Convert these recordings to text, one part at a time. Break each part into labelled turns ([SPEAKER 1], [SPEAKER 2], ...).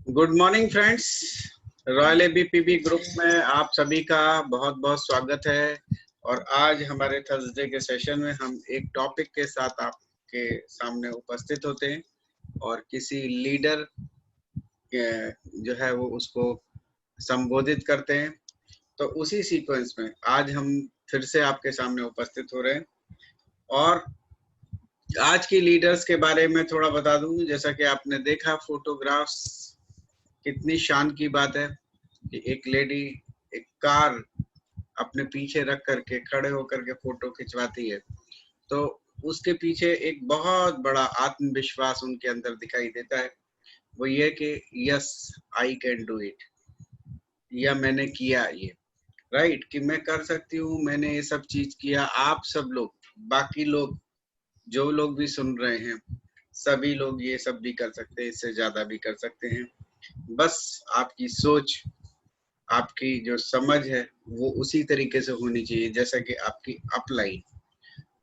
[SPEAKER 1] Good morning friends. Royal ABPB group में आप सभी का बहुत बहुत स्वागत है। और आज हमारे थर्सडे के सेशन में हम एक टॉपिक के साथ आपके सामने उपस्थित होते हैं और किसी लीडर जो है वो उसको संबोधित करते हैं। तो उसी सीक्वेंस में आज हम फिर से आपके सामने उपस्थित हो रहे हैं और आज की लीडर्स के बारे में थोड़ा बता दूं। जैसा कि आपने देखा फोटोग्राफ्स, कितनी शान की बात है कि एक लेडी एक कार अपने पीछे रख करके खड़े होकर के फोटो खिंचवाती है। तो उसके पीछे एक बहुत बड़ा आत्मविश्वास उनके अंदर दिखाई देता है। वो ये कि yes, I can do it, या मैंने किया ये, राइट, कि मैं कर सकती हूँ, मैंने ये सब चीज किया। आप सब लोग, बाकी लोग, जो लोग भी सुन रहे हैं, सभी लोग ये सब भी कर सकते हैं, इससे ज्यादा भी कर सकते हैं। बस आपकी सोच, आपकी जो समझ है वो उसी तरीके से होनी चाहिए जैसा कि आपकी अपलाइन,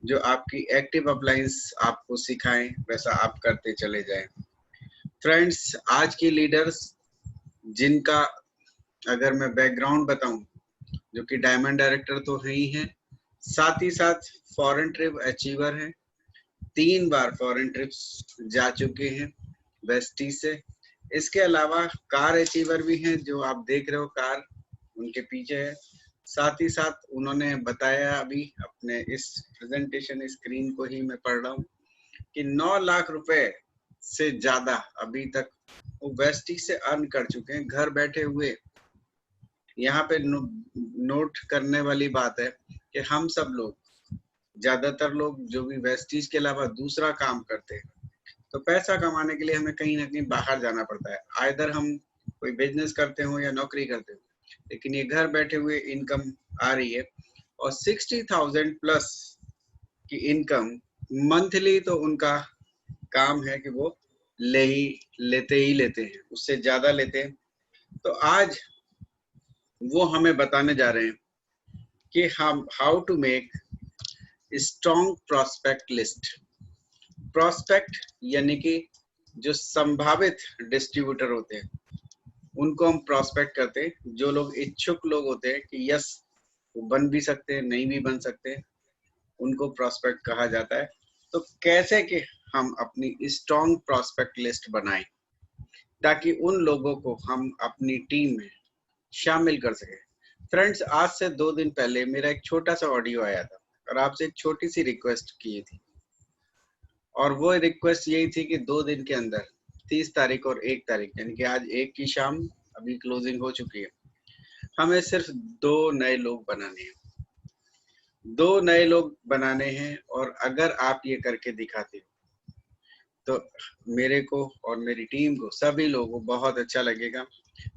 [SPEAKER 1] जो आपकी एक्टिव अपलाइंस आपको सिखाएं वैसा आप करते चले जाएं। फ्रेंड्स, आज की लीडर्स जिनका अगर मैं बैकग्राउंड बताऊं, जो कि डायमंड डायरेक्टर तो है ही हैं, साथ ही साथ फॉरेन ट्रिप अचीवर हैं, 3 बार फॉरेन ट्रिप्स जा चुके हैं वेस्टी से। इसके अलावा कार अचीवर भी हैं, जो आप देख रहे हो कार उनके पीछे है। साथ ही साथ उन्होंने बताया, अभी अपने इस प्रेजेंटेशन स्क्रीन को ही मैं पढ़ रहा हूँ, कि 9 लाख रुपए से ज्यादा अभी तक वो वेस्टी से अर्न कर चुके हैं घर बैठे हुए। यहाँ पे नोट करने वाली बात है कि हम सब लोग, ज्यादातर लोग जो भी वेस्टीज के अलावा दूसरा काम करते हैं, तो पैसा कमाने के लिए हमें कहीं ना कहीं बाहर जाना पड़ता है। आइदर हम कोई बिजनेस करते हो या नौकरी करते हो, लेकिन ये घर बैठे हुए इनकम आ रही है। और 60,000 प्लस की इनकम मंथली तो उनका काम है कि वो लेते ही लेते हैं, उससे ज्यादा लेते हैं। तो आज वो हमें बताने जा रहे हैं कि हम how to make strong prospect list. Prospect यानी कि जो संभावित डिस्ट्रीब्यूटर होते हैं उनको हम प्रोस्पेक्ट करते हैं। जो लोग इच्छुक लोग होते हैं कि यस वो बन भी सकते हैं, नहीं भी बन सकते, उनको प्रोस्पेक्ट कहा जाता है। तो कैसे कि हम अपनी स्ट्रॉन्ग प्रोस्पेक्ट लिस्ट बनाएं ताकि उन लोगों को हम अपनी टीम में शामिल कर सकें। फ्रेंड्स, आज से 2 दिन पहले मेरा एक छोटा सा ऑडियो आया था और आपसे एक छोटी सी रिक्वेस्ट की थी, और वो रिक्वेस्ट यही थी कि 2 दिन के अंदर 30 तारीख और 1 तारीख, यानी कि आज 1 की शाम, अभी क्लोजिंग हो चुकी है, हमें सिर्फ 2 नए लोग बनाने हैं। 2 नए लोग बनाने हैं, और अगर आप ये करके दिखाते हो तो मेरे को और मेरी टीम को, सभी लोगों को बहुत अच्छा लगेगा।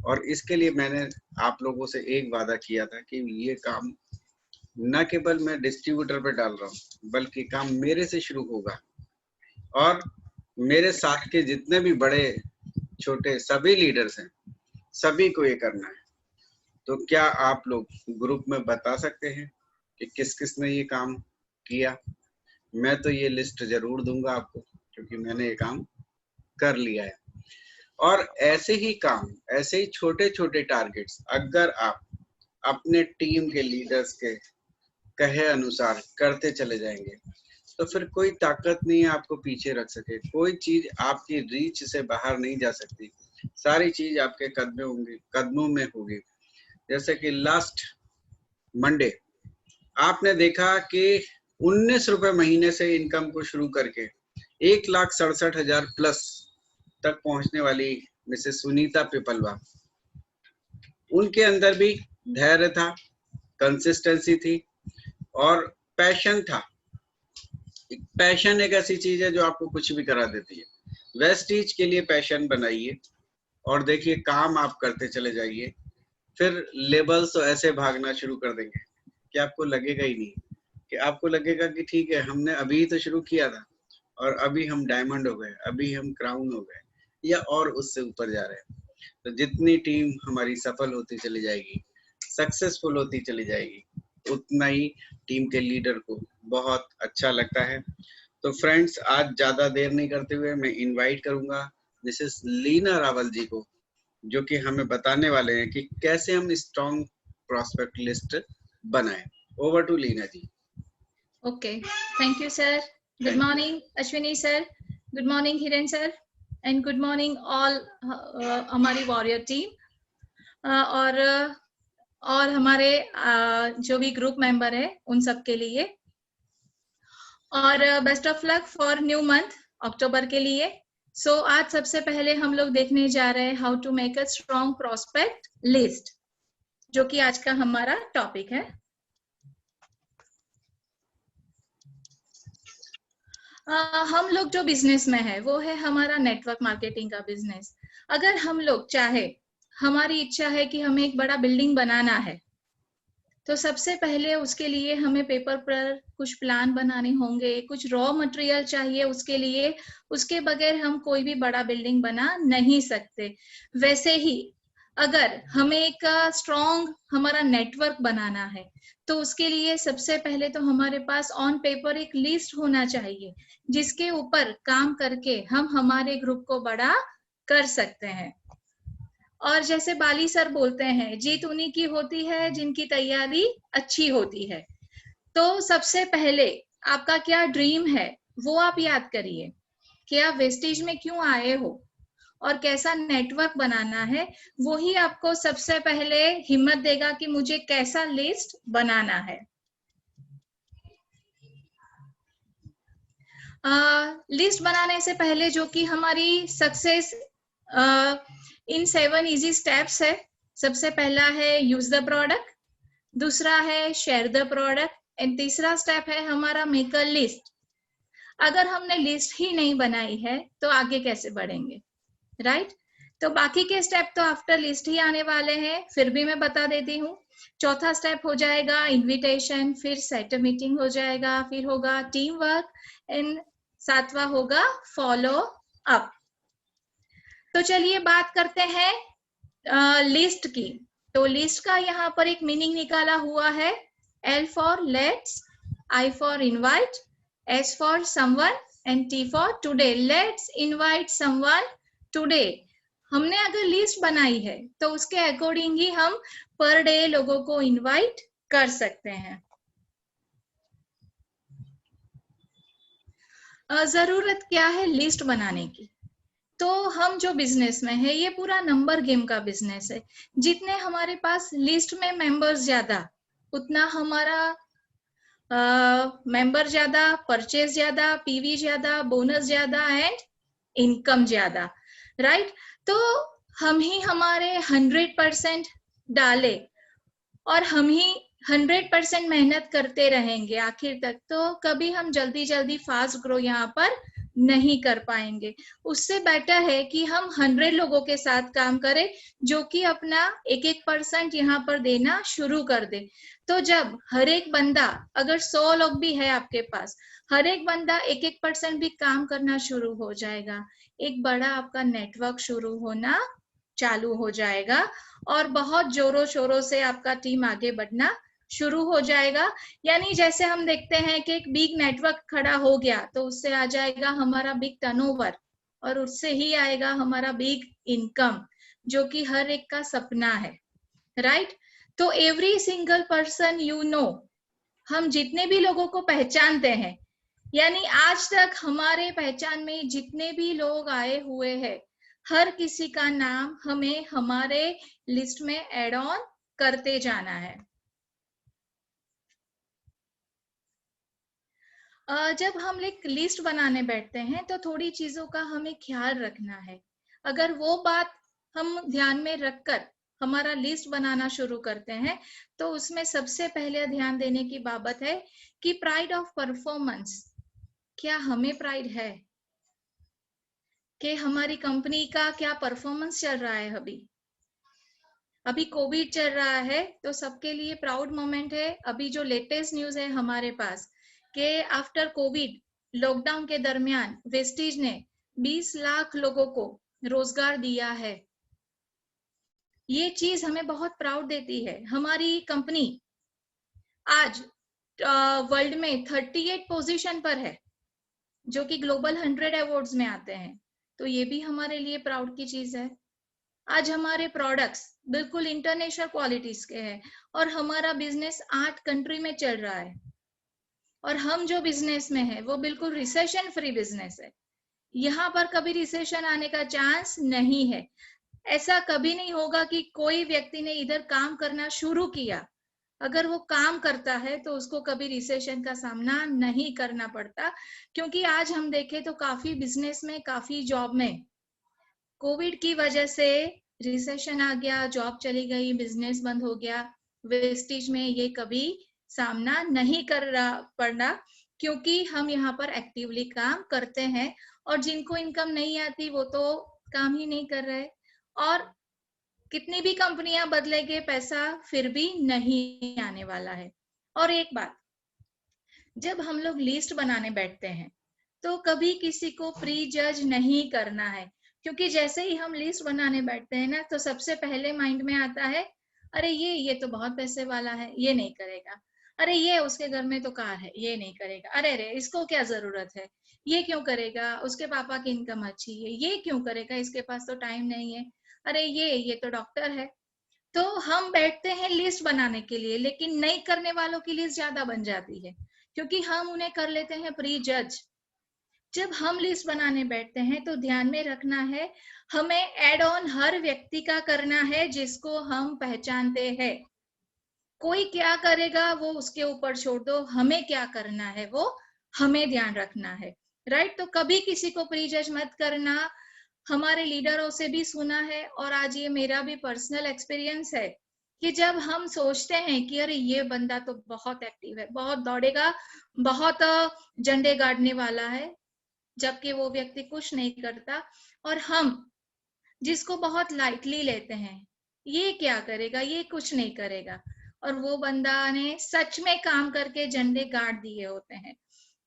[SPEAKER 1] और इसके लिए मैंने आप लोगों से एक वादा किया था कि ये काम न केवल मैं डिस्ट्रीब्यूटर पे डाल रहा हूँ, बल्कि काम मेरे से शुरू होगा और मेरे साथ के जितने भी बड़े छोटे सभी लीडर्स हैं, सभी को ये करना है। तो क्या आप लोग ग्रुप में बता सकते हैं कि किस किस ने ये काम किया? मैं तो ये लिस्ट जरूर दूंगा आपको, क्योंकि मैंने ये काम कर लिया है। और ऐसे ही काम, ऐसे ही छोटे छोटे टारगेट्स अगर आप अपने टीम के लीडर्स के कहे अनुसार करते चले जाएंगे, तो फिर कोई ताकत नहीं है आपको पीछे रख सके। कोई चीज आपकी रीच से बाहर नहीं जा सकती, सारी चीज आपके कदमों में होगी। जैसे कि लास्ट मंडे आपने देखा कि 19 रुपए महीने से इनकम को शुरू करके 1,67,000 प्लस तक पहुंचने वाली मिसेस सुनीता पिपलवा, उनके अंदर भी धैर्य था, कंसिस्टेंसी थी और पैशन था। पैशन एक ऐसी चीज है जो आपको कुछ भी करा देती है। वेस्टीज के लिए पैशन बनाइए और देखिए काम आप करते चले जाइए, फिर लेबल्स तो ऐसे भागना शुरू कर देंगे कि आपको लगेगा ही नहीं, कि आपको लगेगा कि ठीक है हमने अभी तो शुरू किया था और अभी हम डायमंड हो गए, अभी हम क्राउन हो गए, या और उससे ऊपर जा रहे हैं। तो जितनी टीम हमारी सफल होती चली जाएगी, सक्सेसफुल होती चली जाएगी, उतना ही टीम के लीडर को बहुत अच्छा लगता है। तो फ्रेंड्स, आज ज्यादा देर नहीं करते हुए मैं इनवाइट करूंगा मिसेस लीना रावल जी को जो कि हमें बताने वाले हैं कि कैसे हम स्ट्रॉन्ग प्रॉस्पेक्ट लिस्ट बनाएं। Over to Leena ji.
[SPEAKER 2] Okay, thank you sir. Good morning Ashwini sir, good morning Hiren sir, and good morning all हमारी वॉरियर टीम और हमारे जो भी ग्रुप मेंबर है उन सब के लिए, और best of luck for new month October के लिए। सो आज सबसे पहले हम लोग देखने जा रहे हैं how to make a strong prospect list, जो कि आज का हमारा टॉपिक है। हम लोग जो बिजनेस में है वो है हमारा नेटवर्क मार्केटिंग का बिजनेस। अगर हम लोग चाहे, हमारी इच्छा है कि हमें एक बड़ा बिल्डिंग बनाना है, तो सबसे पहले उसके लिए हमें पेपर पर कुछ प्लान बनाने होंगे, कुछ रॉ मटेरियल चाहिए उसके लिए। उसके बगैर हम कोई भी बड़ा बिल्डिंग बना नहीं सकते। वैसे ही अगर हमें एक स्ट्रॉन्ग हमारा नेटवर्क बनाना है, तो उसके लिए सबसे पहले तो हमारे पास ऑन पेपर एक लिस्ट होना चाहिए, जिसके ऊपर काम करके हम हमारे ग्रुप को बड़ा कर सकते हैं। और जैसे बाली सर बोलते हैं, जीत उन्हीं की होती है जिनकी तैयारी अच्छी होती है। तो सबसे पहले आपका क्या ड्रीम है वो आप याद करिए कि आप वेस्टेज में क्यों आए हो और कैसा नेटवर्क बनाना है। वो ही आपको सबसे पहले हिम्मत देगा कि मुझे कैसा लिस्ट बनाना है। लिस्ट बनाने से पहले जो कि हमारी सक्सेस इन 7 इजी स्टेप्स है। सबसे पहला है यूज द प्रोडक्ट, दूसरा है शेयर द प्रोडक्ट, एंड तीसरा स्टेप है हमारा मेक अ लिस्ट। अगर हमने लिस्ट ही नहीं बनाई है तो आगे कैसे बढ़ेंगे, राइट? तो बाकी के स्टेप तो आफ्टर लिस्ट ही आने वाले हैं, फिर भी मैं बता देती हूँ। चौथा स्टेप हो जाएगा इन्विटेशन, फिर सेट मीटिंग हो जाएगा, फिर होगा टीम वर्क, एंड सातवां होगा फॉलो अप। तो चलिए बात करते हैं लिस्ट की। तो लिस्ट का यहाँ पर एक मीनिंग निकाला हुआ है। L for let's, I for invite, S for someone, and T for today. Let's invite someone today. हमने अगर लिस्ट बनाई है तो उसके अकॉर्डिंग ही हम पर डे लोगों को इनवाइट कर सकते हैं। जरूरत क्या है लिस्ट बनाने की? तो हम जो बिजनेस में है ये पूरा नंबर गेम का बिजनेस है। जितने हमारे पास लिस्ट में मेंबर्स ज्यादा, उतना हमारा मेंबर ज्यादा, परचेज ज्यादा, पीवी ज्यादा, बोनस ज्यादा, एंड इनकम ज्यादा, राइट? तो हम ही हमारे 100% डाले और हम ही 100% मेहनत करते रहेंगे आखिर तक, तो कभी हम जल्दी जल्दी फास्ट ग्रो यहाँ पर नहीं कर पाएंगे। उससे बेटर है कि हम 100 लोगों के साथ काम करें जो कि अपना 1-1% यहाँ पर देना शुरू कर दे। तो जब हर एक बंदा, अगर 100 लोग भी है आपके पास, हर एक बंदा 1-1% भी काम करना शुरू हो जाएगा, एक बड़ा आपका नेटवर्क शुरू होना चालू हो जाएगा और बहुत जोरों शोरों से आपका टीम आगे बढ़ना शुरू हो जाएगा। यानी जैसे हम देखते हैं कि एक बिग नेटवर्क खड़ा हो गया तो उससे आ जाएगा हमारा बिग टर्नओवर, और उससे ही आएगा हमारा बिग इनकम, जो कि हर एक का सपना है, राइट? तो every single person you know, हम जितने भी लोगों को पहचानते हैं, यानी आज तक हमारे पहचान में जितने भी लोग आए हुए हैं, हर किसी का नाम हमें हमारे लिस्ट में ऐड ऑन करते जाना है। जब हम एक लिस्ट बनाने बैठते हैं तो थोड़ी चीजों का हमें ख्याल रखना है। अगर वो बात हम ध्यान में रखकर हमारा लिस्ट बनाना शुरू करते हैं तो उसमें सबसे पहले ध्यान देने की बात है कि प्राइड ऑफ परफॉर्मेंस, क्या हमें प्राइड है कि हमारी कंपनी का क्या परफॉर्मेंस चल रहा है? अभी कोविड चल रहा है तो सबके लिए प्राउड मोमेंट है। अभी जो लेटेस्ट न्यूज है हमारे पास कि आफ्टर कोविड लॉकडाउन के दरमियान वेस्टीज ने 20 लाख लोगों को रोजगार दिया है। ये चीज हमें बहुत प्राउड देती है। हमारी कंपनी आज वर्ल्ड में 38 पोजीशन पर है, जो कि ग्लोबल 100 अवार्ड्स में आते हैं। तो ये भी हमारे लिए प्राउड की चीज है। आज हमारे प्रोडक्ट्स बिल्कुल इंटरनेशनल क्वालिटीज के हैं और हमारा बिजनेस 8 कंट्री में चल रहा है, और हम जो बिजनेस में है वो बिल्कुल रिसेशन फ्री बिजनेस है। यहाँ पर कभी रिसेशन आने का चांस नहीं है। ऐसा कभी नहीं होगा कि कोई व्यक्ति ने इधर काम करना शुरू किया, अगर वो काम करता है तो उसको कभी रिसेशन का सामना नहीं करना पड़ता, क्योंकि आज हम देखें तो काफी बिजनेस में, काफी जॉब में कोविड की वजह से रिसेशन आ गया, जॉब चली गई, बिजनेस बंद हो गया। वेस्टेज में ये कभी सामना नहीं कर रहा पड़ना, क्योंकि हम यहाँ पर एक्टिवली काम करते हैं, और जिनको इनकम नहीं आती वो तो काम ही नहीं कर रहे। और कितनी भी कंपनियां बदलेंगे, पैसा फिर भी नहीं आने वाला है। और एक बात, जब हम लोग लिस्ट बनाने बैठते हैं तो कभी किसी को प्री जज नहीं करना है, क्योंकि जैसे ही हम लिस्ट बनाने बैठते हैं ना, तो सबसे पहले माइंड में आता है, अरे ये तो बहुत पैसे वाला है, ये नहीं करेगा। अरे ये उसके घर में तो कार है, ये नहीं करेगा। अरे इसको क्या जरूरत है, ये क्यों करेगा, उसके पापा की इनकम अच्छी है, ये क्यों करेगा, इसके पास तो टाइम नहीं है। अरे ये तो डॉक्टर है। तो हम बैठते हैं लिस्ट बनाने के लिए, लेकिन नहीं करने वालों की लिस्ट ज्यादा बन जाती है, क्योंकि हम उन्हें कर लेते हैं प्री जज। जब हम लिस्ट बनाने बैठते हैं तो ध्यान में रखना है, हमें एड ऑन हर व्यक्ति का करना है जिसको हम पहचानते हैं। कोई क्या करेगा वो उसके ऊपर छोड़ दो, हमें क्या करना है वो हमें ध्यान रखना है, राइट। तो कभी किसी को प्री जज मत करना। हमारे लीडरों से भी सुना है, और आज ये मेरा भी पर्सनल एक्सपीरियंस है, कि जब हम सोचते हैं कि अरे ये बंदा तो बहुत एक्टिव है, बहुत दौड़ेगा, बहुत झंडे गाड़ने वाला है, जबकि वो व्यक्ति कुछ नहीं करता, और हम जिसको बहुत लाइटली लेते हैं, ये क्या करेगा, ये कुछ नहीं करेगा, और वो बंदा ने सच में काम करके झंडे गाड़ दिए होते हैं।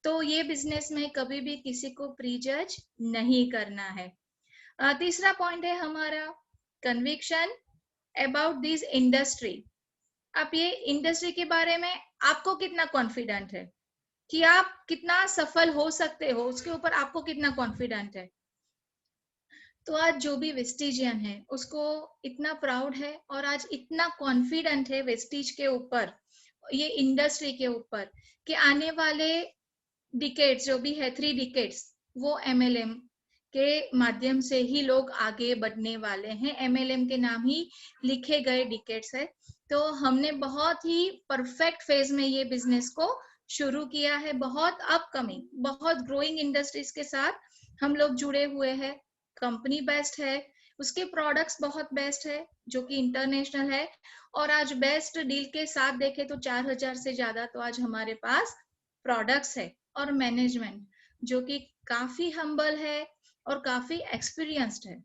[SPEAKER 2] तो ये बिजनेस में कभी भी किसी को प्री जज नहीं करना है। तीसरा पॉइंट है हमारा कन्विक्शन अबाउट दिस इंडस्ट्री। आप ये इंडस्ट्री के बारे में आपको कितना कॉन्फिडेंट है, कि आप कितना सफल हो सकते हो, उसके ऊपर आपको कितना कॉन्फिडेंट है। तो आज जो भी वेस्टिजियन है उसको इतना प्राउड है, और आज इतना कॉन्फिडेंट है वेस्टिज के ऊपर, ये इंडस्ट्री के ऊपर, कि आने वाले डिकेड्स जो भी है 3 डिकेड्स, वो MLM के माध्यम से ही लोग आगे बढ़ने वाले हैं। MLM के नाम ही लिखे गए डिकेड्स है। तो हमने बहुत ही परफेक्ट फेज में ये बिजनेस को शुरू किया है। बहुत अपकमिंग, बहुत ग्रोइंग इंडस्ट्रीज के साथ हम लोग जुड़े हुए हैं। कंपनी बेस्ट है, उसके प्रोडक्ट्स बहुत बेस्ट है जो कि इंटरनेशनल है, और आज बेस्ट डील के साथ देखे तो 4000 से ज्यादा तो आज हमारे पास प्रोडक्ट्स है, और मैनेजमेंट जो कि काफी हम्बल है और काफी एक्सपीरियंस्ड है।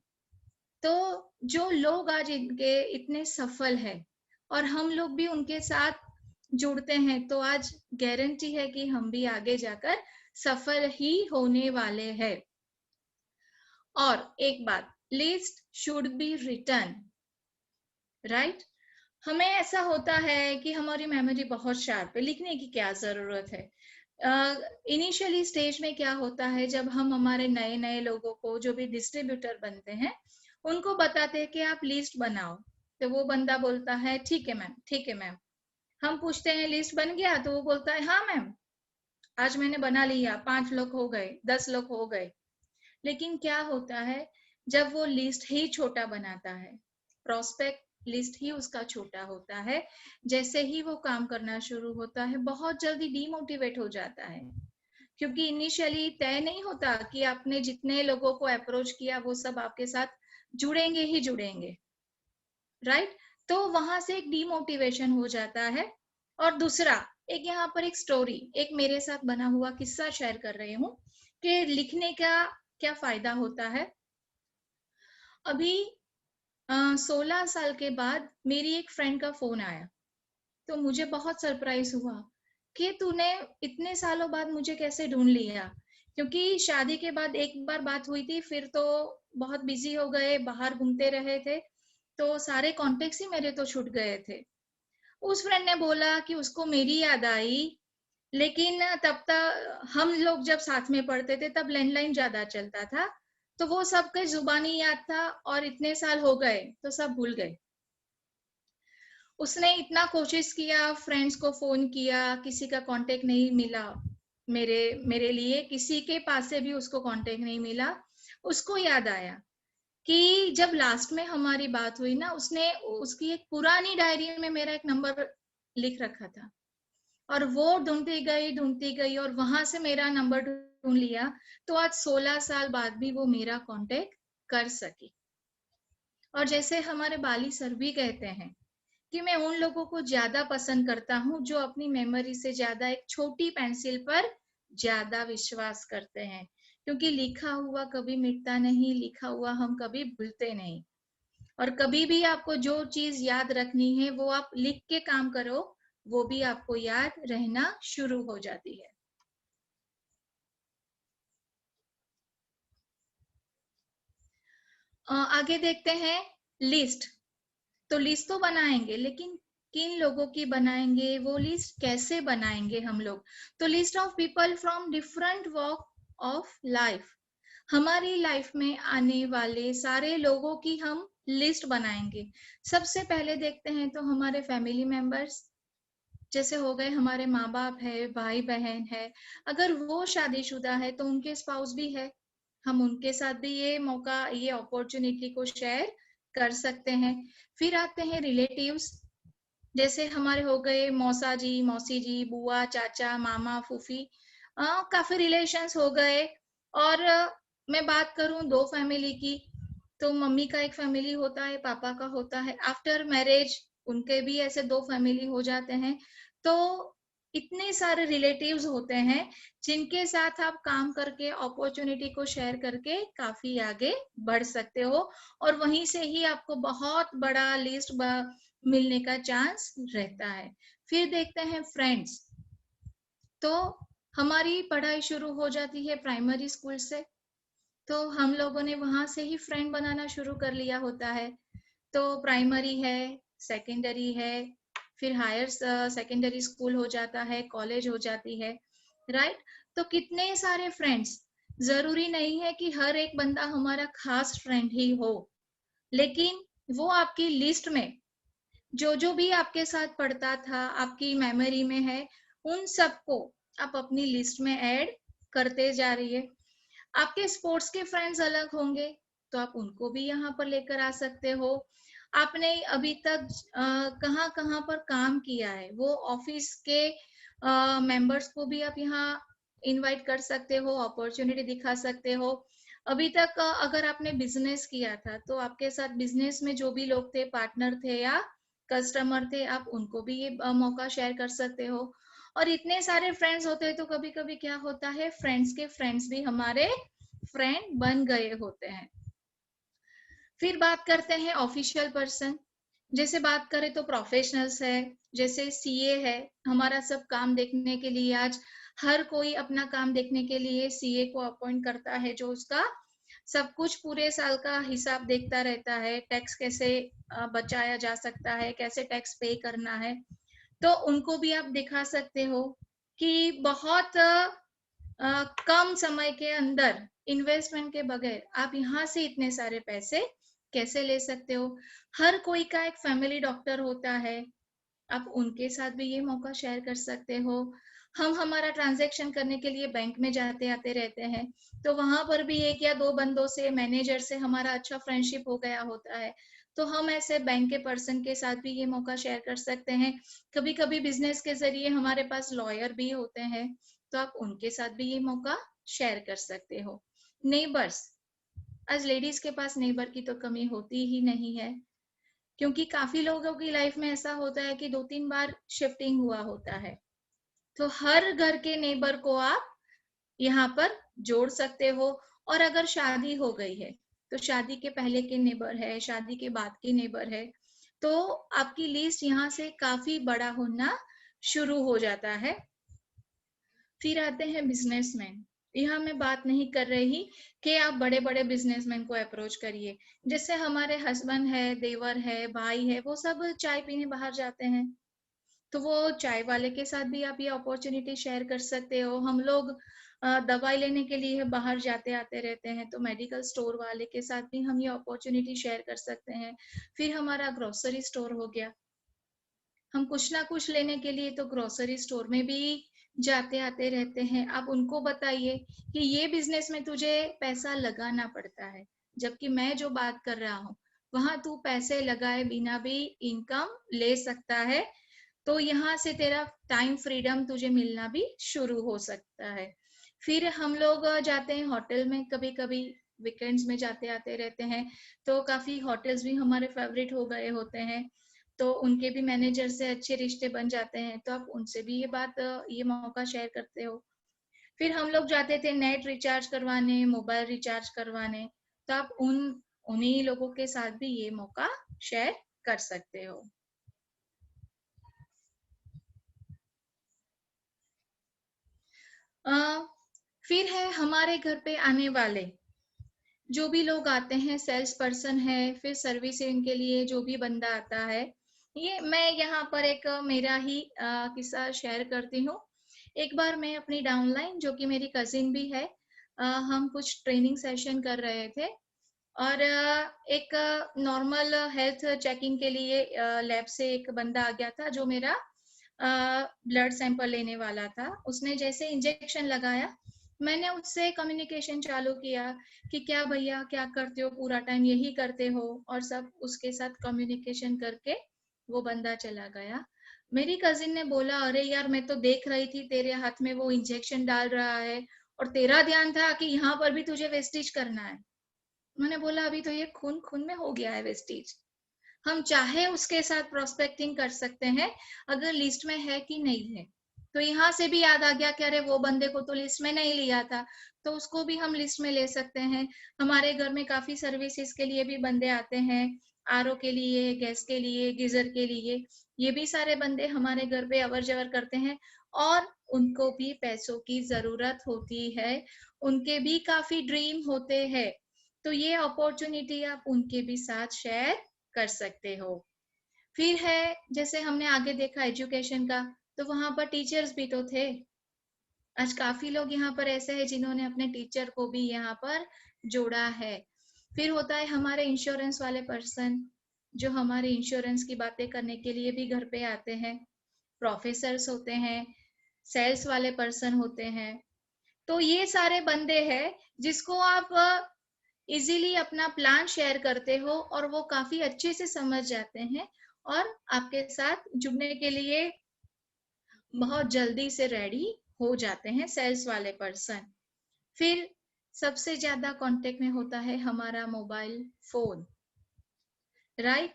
[SPEAKER 2] तो जो लोग आज इनके इतने सफल है और हम लोग भी उनके साथ जुड़ते हैं, तो आज गारंटी है कि हम भी आगे जाकर सफल ही होने वाले हैं। और एक बात, list should be written, right. हमें ऐसा होता है कि हमारी मेमोरी बहुत शार्प है, लिखने की क्या जरूरत है। इनिशियली स्टेज में क्या होता है, जब हम हमारे नए नए लोगों को, जो भी डिस्ट्रीब्यूटर बनते हैं, उनको बताते हैं कि आप लिस्ट बनाओ, तो वो बंदा बोलता है ठीक है मैम, ठीक है मैम। हम पूछते हैं लिस्ट बन गया, तो वो बोलता है हाँ मैम, आज मैंने बना लिया, 5 लोग हो गए, 10 लोग हो गए। लेकिन क्या होता है, जब वो लिस्ट ही छोटा बनाता है, प्रोस्पेक्ट लिस्ट ही उसका छोटा होता है, जैसे ही वो काम करना शुरू होता है बहुत जल्दी डीमोटिवेट हो जाता है, क्योंकि इनिशियली तय नहीं होता कि आपने जितने लोगों को अप्रोच किया वो सब आपके साथ जुड़ेंगे ही जुड़ेंगे, राइट। तो वहां से एक डीमोटिवेशन हो जाता है। और दूसरा, एक यहाँ पर एक स्टोरी, एक मेरे साथ बना हुआ किस्सा शेयर कर रही हूँ कि लिखने का क्या फायदा होता है। अभी 16 साल के बाद मेरी एक फ्रेंड का फोन आया, तो मुझे बहुत सरप्राइज हुआ कि तूने इतने सालों बाद मुझे कैसे ढूंढ लिया, क्योंकि शादी के बाद एक बार बात हुई थी, फिर तो बहुत बिजी हो गए, बाहर घूमते रहे थे, तो सारे कॉन्टेक्ट्स ही मेरे तो छूट गए थे। उस फ्रेंड ने बोला कि उसको मेरी याद आई, लेकिन तब तक हम लोग जब साथ में पढ़ते थे तब लैंडलाइन ज्यादा चलता था, तो वो सबके जुबानी याद था और इतने साल हो गए तो सब भूल गए। उसने इतना कोशिश किया, फ्रेंड्स को फोन किया, किसी का कांटेक्ट नहीं मिला, मेरे लिए किसी के पास से भी उसको कांटेक्ट नहीं मिला। उसको याद आया कि जब लास्ट में हमारी बात हुई ना, उसने उसकी एक पुरानी डायरी में मेरा एक नंबर लिख रखा था और वो ढूंढती गई और वहां से मेरा नंबर ढूंढ लिया। तो आज 16 साल बाद भी वो मेरा कांटेक्ट कर सकी। और जैसे हमारे बाली सर भी कहते हैं कि मैं उन लोगों को ज्यादा पसंद करता हूँ जो अपनी मेमोरी से ज्यादा एक छोटी पेंसिल पर ज्यादा विश्वास करते हैं, क्योंकि लिखा हुआ कभी मिटता नहीं, लिखा हुआ हम कभी भूलते नहीं। और कभी भी आपको जो चीज याद रखनी है वो आप लिख के काम करो, वो भी आपको याद रहना शुरू हो जाती है। आगे देखते हैं लिस्ट। तो लिस्ट तो बनाएंगे, लेकिन किन लोगों की बनाएंगे, वो लिस्ट कैसे बनाएंगे हम लोग? तो list of people from different walk of life. हमारी लाइफ में आने वाले सारे लोगों की हम लिस्ट बनाएंगे। सबसे पहले देखते हैं तो हमारे फैमिली मेंबर्स, जैसे हो गए हमारे माँ बाप है, भाई बहन है। अगर वो शादीशुदा है तो उनके स्पाउस भी है, हम उनके साथ भी ये मौका, ये अपॉर्चुनिटी को शेयर कर सकते हैं। फिर आते हैं रिलेटिव्स, जैसे हमारे हो गए मौसा जी, मौसी जी, बुआ, चाचा, मामा, फूफी, काफी रिलेशंस हो गए। और मैं बात करूं दो फैमिली की, तो मम्मी का एक फैमिली होता है, पापा का होता है। आफ्टर मैरिज उनके भी ऐसे दो फैमिली हो जाते हैं। तो इतने सारे रिलेटिव्स होते हैं जिनके साथ आप काम करके, अपॉर्चुनिटी को शेयर करके काफी आगे बढ़ सकते हो, और वहीं से ही आपको बहुत बड़ा लिस्ट मिलने का चांस रहता है। फिर देखते हैं फ्रेंड्स। तो हमारी पढ़ाई शुरू हो जाती है प्राइमरी स्कूल से, तो हम लोगों ने वहां से ही फ्रेंड बनाना शुरू कर लिया होता है। तो प्राइमरी है, सेकेंडरी है, फिर हायर सेकेंडरी स्कूल हो जाता है, कॉलेज हो जाती है, राइट? तो कितने सारे फ्रेंड्स, जरूरी नहीं है कि हर एक बंदा हमारा खास फ्रेंड ही हो, लेकिन वो आपकी लिस्ट में जो भी आपके साथ पढ़ता था, आपकी मेमोरी में है, उन सबको आप अपनी लिस्ट में ऐड करते जा रही है। आपके स्पोर्ट्स के फ्रेंड्स अलग होंगे, तो आप उनको भी यहाँ पर लेकर आ सकते हो। आपने अभी तक कहाँ कहाँ पर काम किया है, वो ऑफिस के मेंबर्स को भी आप यहाँ इनवाइट कर सकते हो, अपॉर्चुनिटी दिखा सकते हो। अभी तक अगर आपने बिजनेस किया था तो आपके साथ बिजनेस में जो भी लोग थे, पार्टनर थे या कस्टमर थे, आप उनको भी ये मौका शेयर कर सकते हो। और इतने सारे फ्रेंड्स होते हैं तो कभी कभी क्या होता है, फ्रेंड्स के फ्रेंड्स भी हमारे फ्रेंड बन गए होते हैं। फिर बात करते हैं ऑफिशियल पर्सन। जैसे बात करें तो प्रोफेशनल्स है, जैसे सीए है, हमारा सब काम देखने के लिए आज हर कोई अपना काम देखने के लिए सीए को अपॉइंट करता है, जो उसका सब कुछ पूरे साल का हिसाब देखता रहता है, टैक्स कैसे बचाया जा सकता है, कैसे टैक्स पे करना है। तो उनको भी आप दिखा सकते हो कि बहुत कम समय के अंदर इन्वेस्टमेंट के बगैर आप यहाँ से इतने सारे पैसे कैसे ले सकते हो। हर कोई का एक फैमिली डॉक्टर होता है, आप उनके साथ भी ये मौका शेयर कर सकते हो। हम हमारा ट्रांजैक्शन करने के लिए बैंक में जाते आते रहते हैं, तो वहां पर भी एक या दो बंदों से, मैनेजर से हमारा अच्छा फ्रेंडशिप हो गया होता है, तो हम ऐसे बैंक के पर्सन के साथ भी ये मौका शेयर कर सकते हैं। कभी कभी बिजनेस के जरिए हमारे पास लॉयर भी होते हैं, तो आप उनके साथ भी ये मौका शेयर कर सकते हो। नेबर्स, आज लेडीज के पास नेबर की तो कमी होती ही नहीं है, क्योंकि काफी लोगों की लाइफ में ऐसा होता है कि 2-3 बार शिफ्टिंग हुआ होता है। तो हर घर के नेबर को आप यहाँ पर जोड़ सकते हो। और अगर शादी हो गई है तो शादी के पहले के नेबर है, शादी के बाद के नेबर है, तो आपकी लिस्ट यहाँ से काफी बड़ा होना शुरू हो जाता है। फिर आते हैं बिजनेसमैन। यहाँ मैं बात नहीं कर रही कि आप बड़े बड़े बिजनेसमैन को अप्रोच करिए। जैसे हमारे हस्बैंड है, देवर है, भाई है, वो सब चाय पीने बाहर जाते हैं, तो वो चाय वाले के साथ भी आप ये अपॉर्चुनिटी शेयर कर सकते हो। हम लोग दवाई लेने के लिए बाहर जाते आते रहते हैं, तो मेडिकल स्टोर वाले के साथ भी हम ये अपॉर्चुनिटी शेयर कर सकते हैं। फिर हमारा ग्रोसरी स्टोर हो गया, हम कुछ ना कुछ लेने के लिए तो ग्रोसरी स्टोर में भी जाते आते रहते हैं। आप उनको बताइए कि ये बिजनेस में तुझे पैसा लगाना पड़ता है, जबकि मैं जो बात कर रहा हूँ वहां तू पैसे लगाए बिना भी इनकम ले सकता है। तो यहाँ से तेरा टाइम फ्रीडम तुझे मिलना भी शुरू हो सकता है। फिर हम लोग जाते हैं होटल में, कभी कभी वीकेंड्स में जाते आते रहते हैं, तो काफी होटल्स भी हमारे फेवरेट हो गए होते हैं, तो उनके भी मैनेजर से अच्छे रिश्ते बन जाते हैं, तो आप उनसे भी ये मौका शेयर करते हो। फिर हम लोग जाते थे नेट रिचार्ज करवाने, मोबाइल रिचार्ज करवाने, तो आप उन्हीं लोगों के साथ भी ये मौका शेयर कर सकते हो। फिर है हमारे घर पे आने वाले जो भी लोग आते हैं, सेल्स पर्सन है, फिर सर्विसिंग के लिए जो भी बंदा आता है, ये मैं यहाँ पर एक मेरा ही किस्सा शेयर करती हूँ। एक बार मैं अपनी डाउनलाइन, जो कि मेरी कजिन भी है, हम कुछ ट्रेनिंग सेशन कर रहे थे, और एक नॉर्मल हेल्थ चेकिंग के लिए लैब से एक बंदा आ गया था जो मेरा ब्लड सैंपल लेने वाला था। उसने जैसे इंजेक्शन लगाया, मैंने उससे कम्युनिकेशन चालू किया कि क्या भैया क्या करते हो, पूरा टाइम यही करते हो, और सब उसके साथ कम्युनिकेशन करके वो बंदा चला गया। मेरी कजिन ने बोला, अरे यार मैं तो देख रही थी तेरे हाथ में वो इंजेक्शन डाल रहा है, और तेरा ध्यान था कि यहाँ पर भी तुझे वेस्टेज करना है। मैंने बोला अभी तो ये खून खून में हो गया है वेस्टेज, हम चाहे उसके साथ प्रोस्पेक्टिंग कर सकते हैं अगर लिस्ट में है कि नहीं है। तो यहाँ से भी याद आ गया कि अरे वो बंदे को तो लिस्ट में नहीं लिया था, तो उसको भी हम लिस्ट में ले सकते हैं। हमारे घर में काफी सर्विसेज के लिए भी बंदे आते हैं, आरओ के लिए, गैस के लिए, गीजर के लिए, ये भी सारे बंदे हमारे घर पे अवर जवर करते हैं, और उनको भी पैसों की जरूरत होती है, उनके भी काफी ड्रीम होते हैं, तो ये अपॉर्चुनिटी आप उनके भी साथ शेयर कर सकते हो। फिर है जैसे हमने आगे देखा एजुकेशन का, तो वहां पर टीचर्स भी तो थे। आज काफी लोग यहाँ पर ऐसे हैं जिन्होंने अपने टीचर को भी यहाँ पर जोड़ा है। फिर होता है हमारे इंश्योरेंस वाले पर्सन, जो हमारे इंश्योरेंस की बातें करने के लिए भी घर पे आते हैं। प्रोफेसर्स होते हैं, सेल्स वाले पर्सन होते हैं। तो ये सारे बंदे हैं जिसको आप इजीली अपना प्लान शेयर करते हो, और वो काफी अच्छे से समझ जाते हैं और आपके साथ जुड़ने के लिए बहुत जल्दी से रेडी हो जाते हैं सेल्स वाले पर्सन। फिर सबसे ज्यादा कांटेक्ट में होता है हमारा मोबाइल फोन, राइट।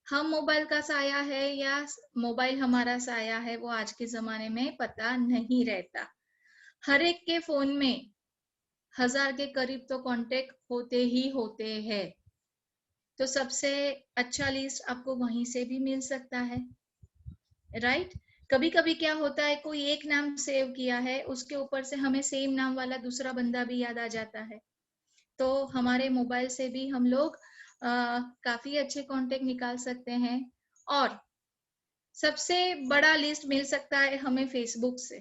[SPEAKER 2] हम मोबाइल का साया है या मोबाइल हमारा साया है, वो आज के जमाने में पता नहीं रहता। हर एक के फोन में 1000 के करीब तो कांटेक्ट होते ही होते हैं, तो सबसे अच्छा लिस्ट आपको वहीं से भी मिल सकता है, राइट। कभी कभी क्या होता है, कोई एक नाम सेव किया है, उसके ऊपर से हमें सेम नाम वाला दूसरा बंदा भी याद आ जाता है, तो हमारे मोबाइल से भी हम लोग काफी अच्छे कांटेक्ट निकाल सकते हैं। और सबसे बड़ा लिस्ट मिल सकता है हमें फेसबुक से।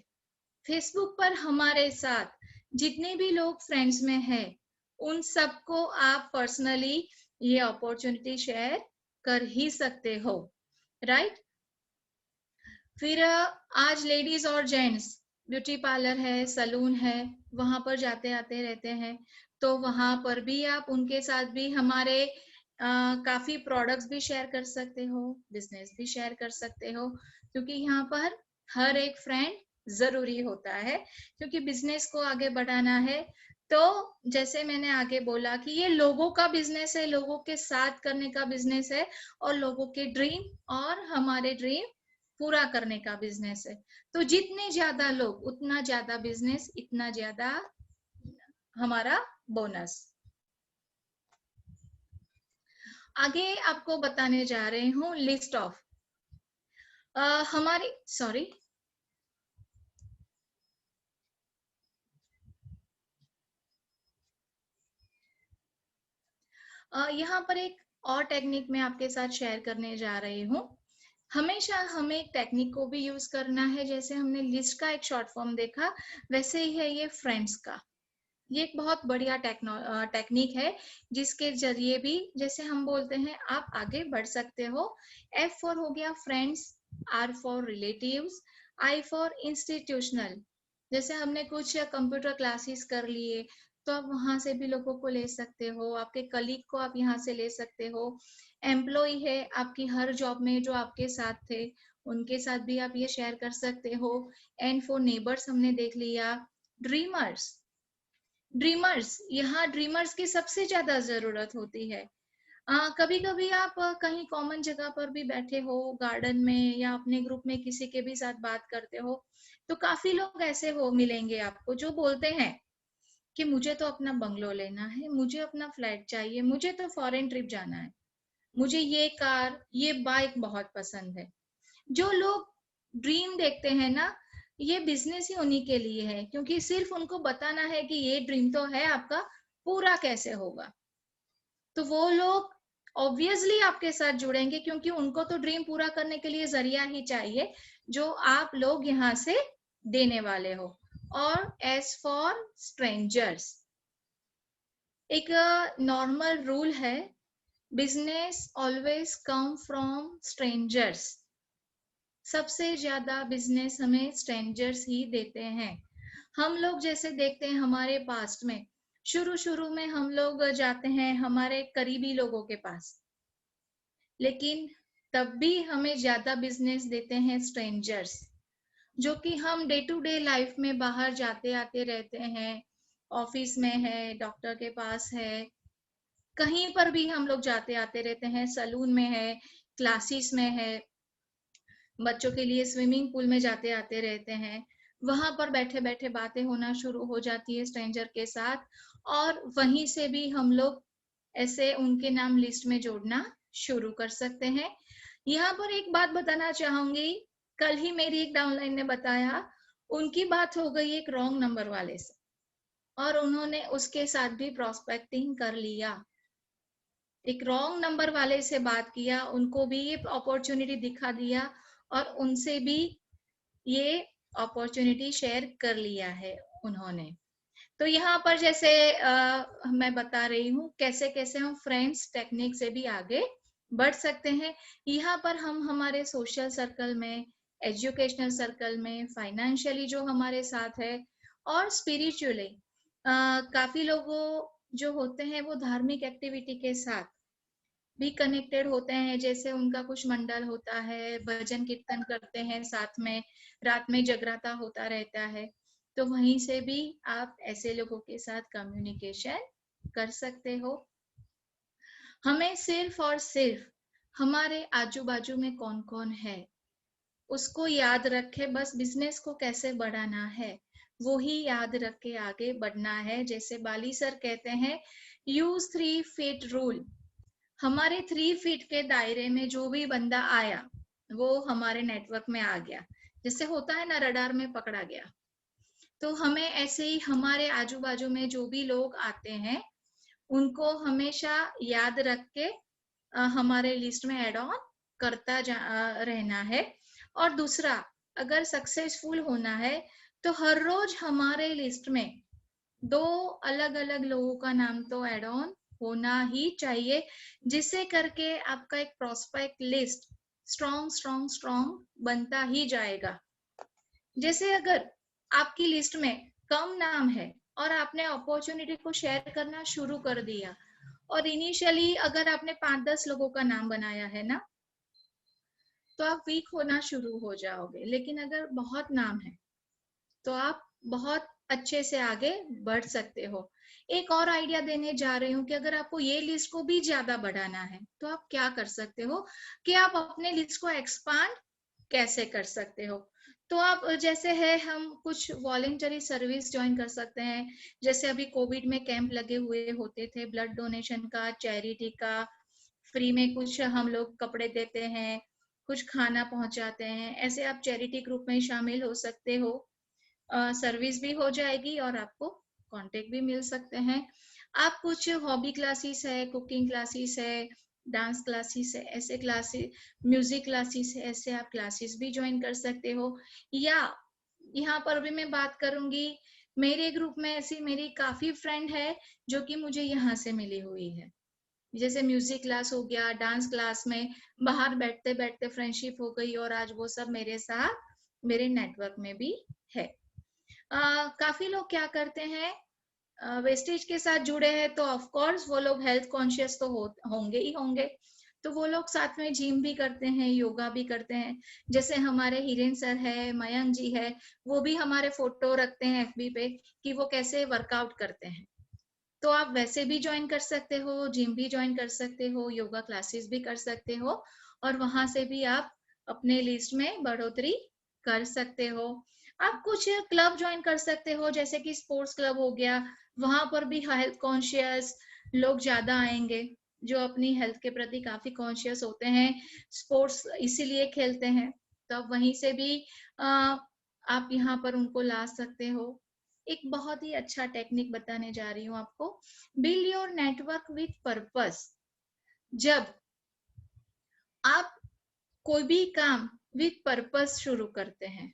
[SPEAKER 2] फेसबुक पर हमारे साथ जितने भी लोग फ्रेंड्स में हैं, उन सबको आप पर्सनली ये अपॉर्चुनिटी शेयर कर ही सकते हो, राइट। फिर आज लेडीज और जेंट्स ब्यूटी पार्लर है, सलून है, वहां पर जाते आते रहते हैं, तो वहां पर भी आप उनके साथ भी हमारे काफी प्रोडक्ट्स भी शेयर कर सकते हो, बिजनेस भी शेयर कर सकते हो, क्योंकि यहाँ पर हर एक फ्रेंड जरूरी होता है, क्योंकि बिजनेस को आगे बढ़ाना है। तो जैसे मैंने आगे बोला कि ये लोगों का बिजनेस है, लोगों के साथ करने का बिजनेस है, और लोगों के ड्रीम और हमारे ड्रीम पूरा करने का बिजनेस है। तो जितने ज्यादा लोग उतना ज्यादा बिजनेस, इतना ज्यादा हमारा बोनस। आगे आपको बताने जा रही हूँ लिस्ट ऑफ हमारी, सॉरी, यहाँ पर एक और टेक्निक मैं आपके साथ शेयर करने जा रही हूँ। हमेशा हमें एक टेक्निक को भी यूज करना है। जैसे हमने लिस्ट का एक शॉर्ट फॉर्म देखा, वैसे ही है ये फ्रेंड्स का। ये एक बहुत बढ़िया टेक्निक है जिसके जरिए भी, जैसे हम बोलते हैं, आप आगे बढ़ सकते हो। F फॉर हो गया friends, R for relatives, I for institutional. जैसे हमने कुछ कंप्यूटर क्लासेस कर लिए तो आप वहां से भी लोगों को ले सकते हो, आपके कलीग को आप यहाँ से ले सकते हो। एम्प्लॉय है आपकी हर जॉब में जो आपके साथ थे, उनके साथ भी आप ये शेयर कर सकते हो। एंड फॉर नेबर्स हमने देख लिया। ड्रीमर्स, यहाँ ड्रीमर्स की सबसे ज्यादा जरूरत होती है। कभी कभी आप कहीं कॉमन जगह पर भी बैठे हो, गार्डन में या अपने ग्रुप में किसी के भी साथ बात करते हो, तो काफी लोग ऐसे हो मिलेंगे आपको जो बोलते हैं कि मुझे तो अपना बंगलो लेना है, मुझे अपना फ्लैट चाहिए, मुझे तो फॉरेन ट्रिप जाना है, मुझे ये कार ये बाइक बहुत पसंद है। जो लोग ड्रीम देखते हैं ना, ये बिजनेस ही उन्हीं के लिए है, क्योंकि सिर्फ उनको बताना है कि ये ड्रीम तो है आपका, पूरा कैसे होगा। तो वो लोग ऑब्वियसली आपके साथ जुड़ेंगे, क्योंकि उनको तो ड्रीम पूरा करने के लिए जरिया ही चाहिए जो आप लोग यहाँ से देने वाले हो। और एज फॉर स्ट्रेंजर्स, एक नॉर्मल रूल है, business always come from strangers. सबसे ज्यादा बिजनेस हमें स्ट्रेंजर्स ही देते हैं। हम लोग जैसे देखते हैं हमारे पास्ट में, शुरू में हम लोग जाते हैं हमारे करीबी लोगों के पास, लेकिन तब भी हमें ज्यादा बिजनेस देते हैं स्ट्रेंजर्स, जो कि हम डे टू डे लाइफ में बाहर जाते आते रहते हैं। ऑफिस में है, डॉक्टर के पास है, कहीं पर भी हम लोग जाते आते रहते हैं, सलून में है, क्लासेस में है, बच्चों के लिए स्विमिंग पूल में जाते आते रहते हैं। वहां पर बैठे बैठे बातें होना शुरू हो जाती है स्ट्रेंजर के साथ, और वहीं से भी हम लोग ऐसे उनके नाम लिस्ट में जोड़ना शुरू कर सकते हैं। यहाँ पर एक बात बताना चाहूंगी, कल ही मेरी एक डाउनलाइन ने बताया, उनकी बात हो गई एक रॉन्ग नंबर वाले से, और उन्होंने उसके साथ भी प्रोस्पेक्टिंग कर लिया। एक रॉन्ग नंबर वाले से बात किया, उनको भी ये अपॉर्चुनिटी दिखा दिया, और उनसे भी ये अपॉर्चुनिटी शेयर कर लिया है उन्होंने। तो यहाँ पर जैसे मैं बता रही हूँ कैसे कैसे हम फ्रेंड्स टेक्निक से भी आगे बढ़ सकते हैं। यहाँ पर हम हमारे सोशल सर्कल में, एजुकेशनल सर्कल में, फाइनेंशियली जो हमारे साथ है, और स्पिरिचुअली काफी लोगों जो होते हैं वो धार्मिक एक्टिविटी के साथ भी कनेक्टेड होते हैं। जैसे उनका कुछ मंडल होता है, भजन कीर्तन करते हैं साथ में, रात में जगराता होता रहता है, तो वहीं से भी आप ऐसे लोगों के साथ कम्युनिकेशन कर सकते हो। हमें सिर्फ और सिर्फ हमारे आजू बाजू में कौन कौन है उसको याद रखे, बस बिजनेस को कैसे बढ़ाना है वो ही याद रख के आगे बढ़ना है। जैसे बाली सर कहते हैं, यूज 3 फीट रूल। हमारे 3 फीट के दायरे में जो भी बंदा आया वो हमारे नेटवर्क में आ गया, जैसे होता है ना रडार में पकड़ा गया। तो हमें ऐसे ही हमारे आजू बाजू में जो भी लोग आते हैं उनको हमेशा याद रख के हमारे लिस्ट में ऐड ऑन करता रहना है। और दूसरा, अगर सक्सेसफुल होना है तो हर रोज हमारे लिस्ट में 2 अलग अलग लोगों का नाम तो ऐड ऑन होना ही चाहिए, जिससे करके आपका एक prospect list strong strong strong बनता ही जाएगा। जैसे अगर आपकी लिस्ट में कम नाम है और आपने अपॉर्चुनिटी को शेयर करना शुरू कर दिया, और इनिशियली अगर आपने 5-10 लोगों का नाम बनाया है ना, तो आप वीक होना शुरू हो जाओगे। लेकिन अगर बहुत नाम है तो आप बहुत अच्छे से आगे बढ़ सकते हो। एक और आइडिया देने जा रही हूँ कि अगर आपको ये लिस्ट को भी ज्यादा बढ़ाना है तो आप क्या कर सकते हो कि आप अपने लिस्ट को एक्सपांड कैसे कर सकते हो। तो आप जैसे है, हम कुछ वॉलेंटरी सर्विस ज्वाइन कर सकते हैं। जैसे अभी कोविड में कैंप लगे हुए होते थे, ब्लड डोनेशन का, चैरिटी का, फ्री में कुछ हम लोग कपड़े देते हैं, कुछ खाना पहुंचाते हैं। ऐसे आप चैरिटी ग्रुप में शामिल हो सकते हो, सर्विस भी हो जाएगी और आपको कांटेक्ट भी मिल सकते हैं। आप कुछ हॉबी क्लासेस है, कुकिंग क्लासेस है, डांस क्लासेस है, ऐसे क्लासेस, म्यूजिक क्लासेस है, ऐसे आप क्लासेस भी ज्वाइन कर सकते हो। या यहाँ पर भी मैं बात करूंगी, मेरे ग्रुप में ऐसी मेरी काफी फ्रेंड है जो कि मुझे यहाँ से मिली हुई है। जैसे म्यूजिक क्लास हो गया, डांस क्लास में बाहर बैठते बैठते फ्रेंडशिप हो गई और आज वो सब मेरे साथ मेरे नेटवर्क में भी है। काफी लोग क्या करते हैं, वेस्टेज के साथ जुड़े हैं तो ऑफ कोर्स वो लोग हेल्थ कॉन्शियस तो होंगे ही होंगे, तो वो लोग साथ में जिम भी करते हैं, योगा भी करते हैं। जैसे हमारे हिरेन सर है, मयंक जी है, वो भी हमारे फोटो रखते हैं एफबी पे कि वो कैसे वर्कआउट करते हैं। तो आप वैसे भी ज्वाइन कर सकते हो, जिम भी ज्वाइन कर सकते हो, योगा क्लासेस भी कर सकते हो, और वहां से भी आप अपने लिस्ट में बढ़ोतरी कर सकते हो। आप कुछ क्लब ज्वाइन कर सकते हो, जैसे कि स्पोर्ट्स क्लब हो गया, वहां पर भी हेल्थ कॉन्शियस लोग ज्यादा आएंगे, जो अपनी हेल्थ के प्रति काफी कॉन्शियस होते हैं, स्पोर्ट्स इसीलिए खेलते हैं। तो आप वहीं से भी आप यहाँ पर उनको ला सकते हो। एक बहुत ही अच्छा टेक्निक बताने जा रही हूँ आपको, build your network with purpose. जब आप कोई भी काम विथ पर्पस शुरू करते हैं,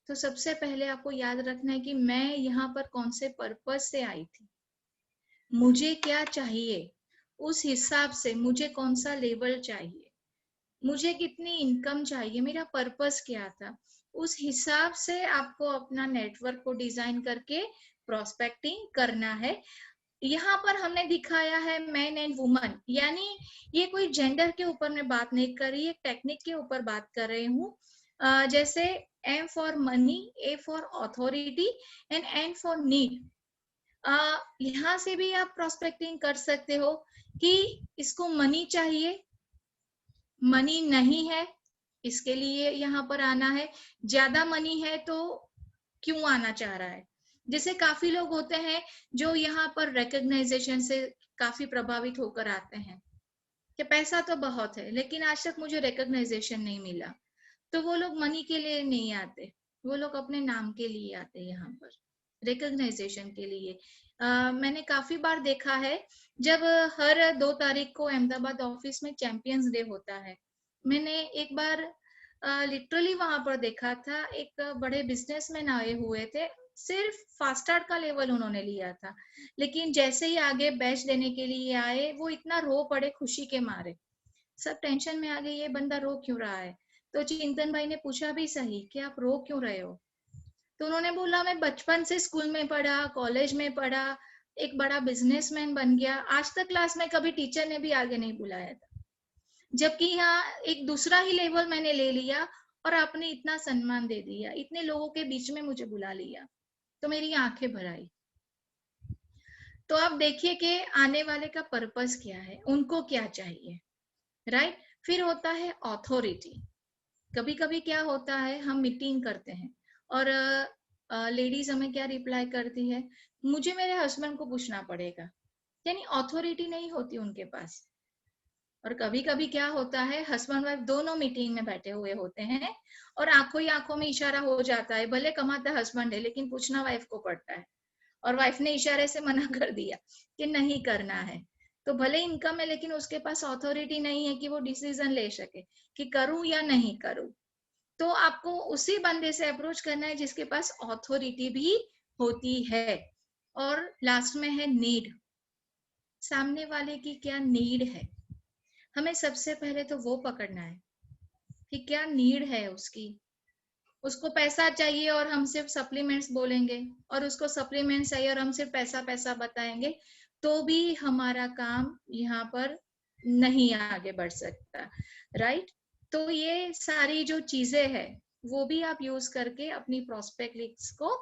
[SPEAKER 2] तो सबसे पहले आपको याद रखना है कि मैं यहाँ पर कौन से पर्पस से आई थी, मुझे क्या चाहिए, उस हिसाब से मुझे कौन सा लेवल चाहिए, मुझे कितनी इनकम चाहिए, मेरा पर्पस क्या था, उस हिसाब से आपको अपना नेटवर्क को डिजाइन करके प्रोस्पेक्टिंग करना है। यहाँ पर हमने दिखाया है मैन एंड वुमन, यानी ये कोई जेंडर के ऊपर मैं बात नहीं कर रही, एक टेक्निक के ऊपर बात कर रही हूँ। जैसे M for money, A for authority and N for need. यहाँ से भी आप प्रोस्पेक्टिंग कर सकते हो कि इसको मनी चाहिए, मनी नहीं है, इसके लिए यहाँ पर आना है, ज्यादा मनी है तो क्यों आना चाह रहा है। जैसे काफी लोग होते हैं जो यहाँ पर रिकॉग्नाइजेशन से काफी प्रभावित होकर आते हैं कि पैसा तो बहुत है लेकिन आज तक मुझे रिकॉग्नाइजेशन नहीं मिला, तो वो लोग मनी के लिए नहीं आते, वो लोग अपने नाम के लिए आते हैं यहाँ पर, रिकॉग्नाइजेशन के लिए। मैंने काफी बार देखा है, जब हर 2 तारीख को अहमदाबाद ऑफिस में चैंपियंस डे होता है, मैंने एक बार लिटरली वहां पर देखा था, एक बड़े बिजनेसमैन आए हुए थे, सिर्फ फास्ट आर्ट का लेवल उन्होंने लिया था, लेकिन जैसे ही आगे बैच देने के लिए आए वो इतना रो पड़े खुशी के मारे, सब टेंशन में आ गए, ये बंदा रो क्यों रहा है। तो चिंतन भाई ने पूछा भी सही कि आप रो क्यों रहे हो, तो उन्होंने बोला मैं बचपन से स्कूल में पढ़ा, कॉलेज में पढ़ा, एक बड़ा बिजनेसमैन बन गया, आज तक क्लास में कभी टीचर ने भी आगे नहीं बुलाया था, जबकि यहाँ एक दूसरा ही लेवल मैंने ले लिया और आपने इतना सम्मान दे दिया, इतने लोगों के बीच में मुझे बुला लिया, तो मेरी आंखें भर आई। तो आप देखिए कि आने वाले का पर्पस क्या है, उनको क्या चाहिए, राइट। फिर होता है ऑथोरिटी। कभी कभी क्या होता है, हम मीटिंग करते हैं और लेडीज हमें क्या रिप्लाई करती है, मुझे मेरे हस्बैंड को पूछना पड़ेगा, यानी ऑथोरिटी नहीं होती उनके पास। और कभी कभी क्या होता है, हस्बैंड वाइफ दोनों मीटिंग में बैठे हुए होते हैं और आंखों ही आंखों में इशारा हो जाता है, भले कमाता हस्बैंड है लेकिन पूछना वाइफ को पड़ता है, और वाइफ ने इशारे से मना कर दिया कि नहीं करना है, तो भले इनकम है लेकिन उसके पास अथॉरिटी नहीं है कि वो डिसीजन ले सके कि करूं या नहीं करूं। तो आपको उसी बंदे से अप्रोच करना है जिसके पास अथॉरिटी भी होती है। और लास्ट में है नीड, सामने वाले की क्या नीड है, हमें सबसे पहले तो वो पकड़ना है कि क्या नीड है उसकी। उसको पैसा चाहिए और हम सिर्फ सप्लीमेंट्स बोलेंगे, और उसको सप्लीमेंट्स चाहिए और हम सिर्फ पैसा पैसा बताएंगे, तो भी हमारा काम यहाँ पर नहीं आगे बढ़ सकता, राइट। तो ये सारी जो चीजें हैं वो भी आप यूज करके अपनी प्रोस्पेक्ट लिस्ट को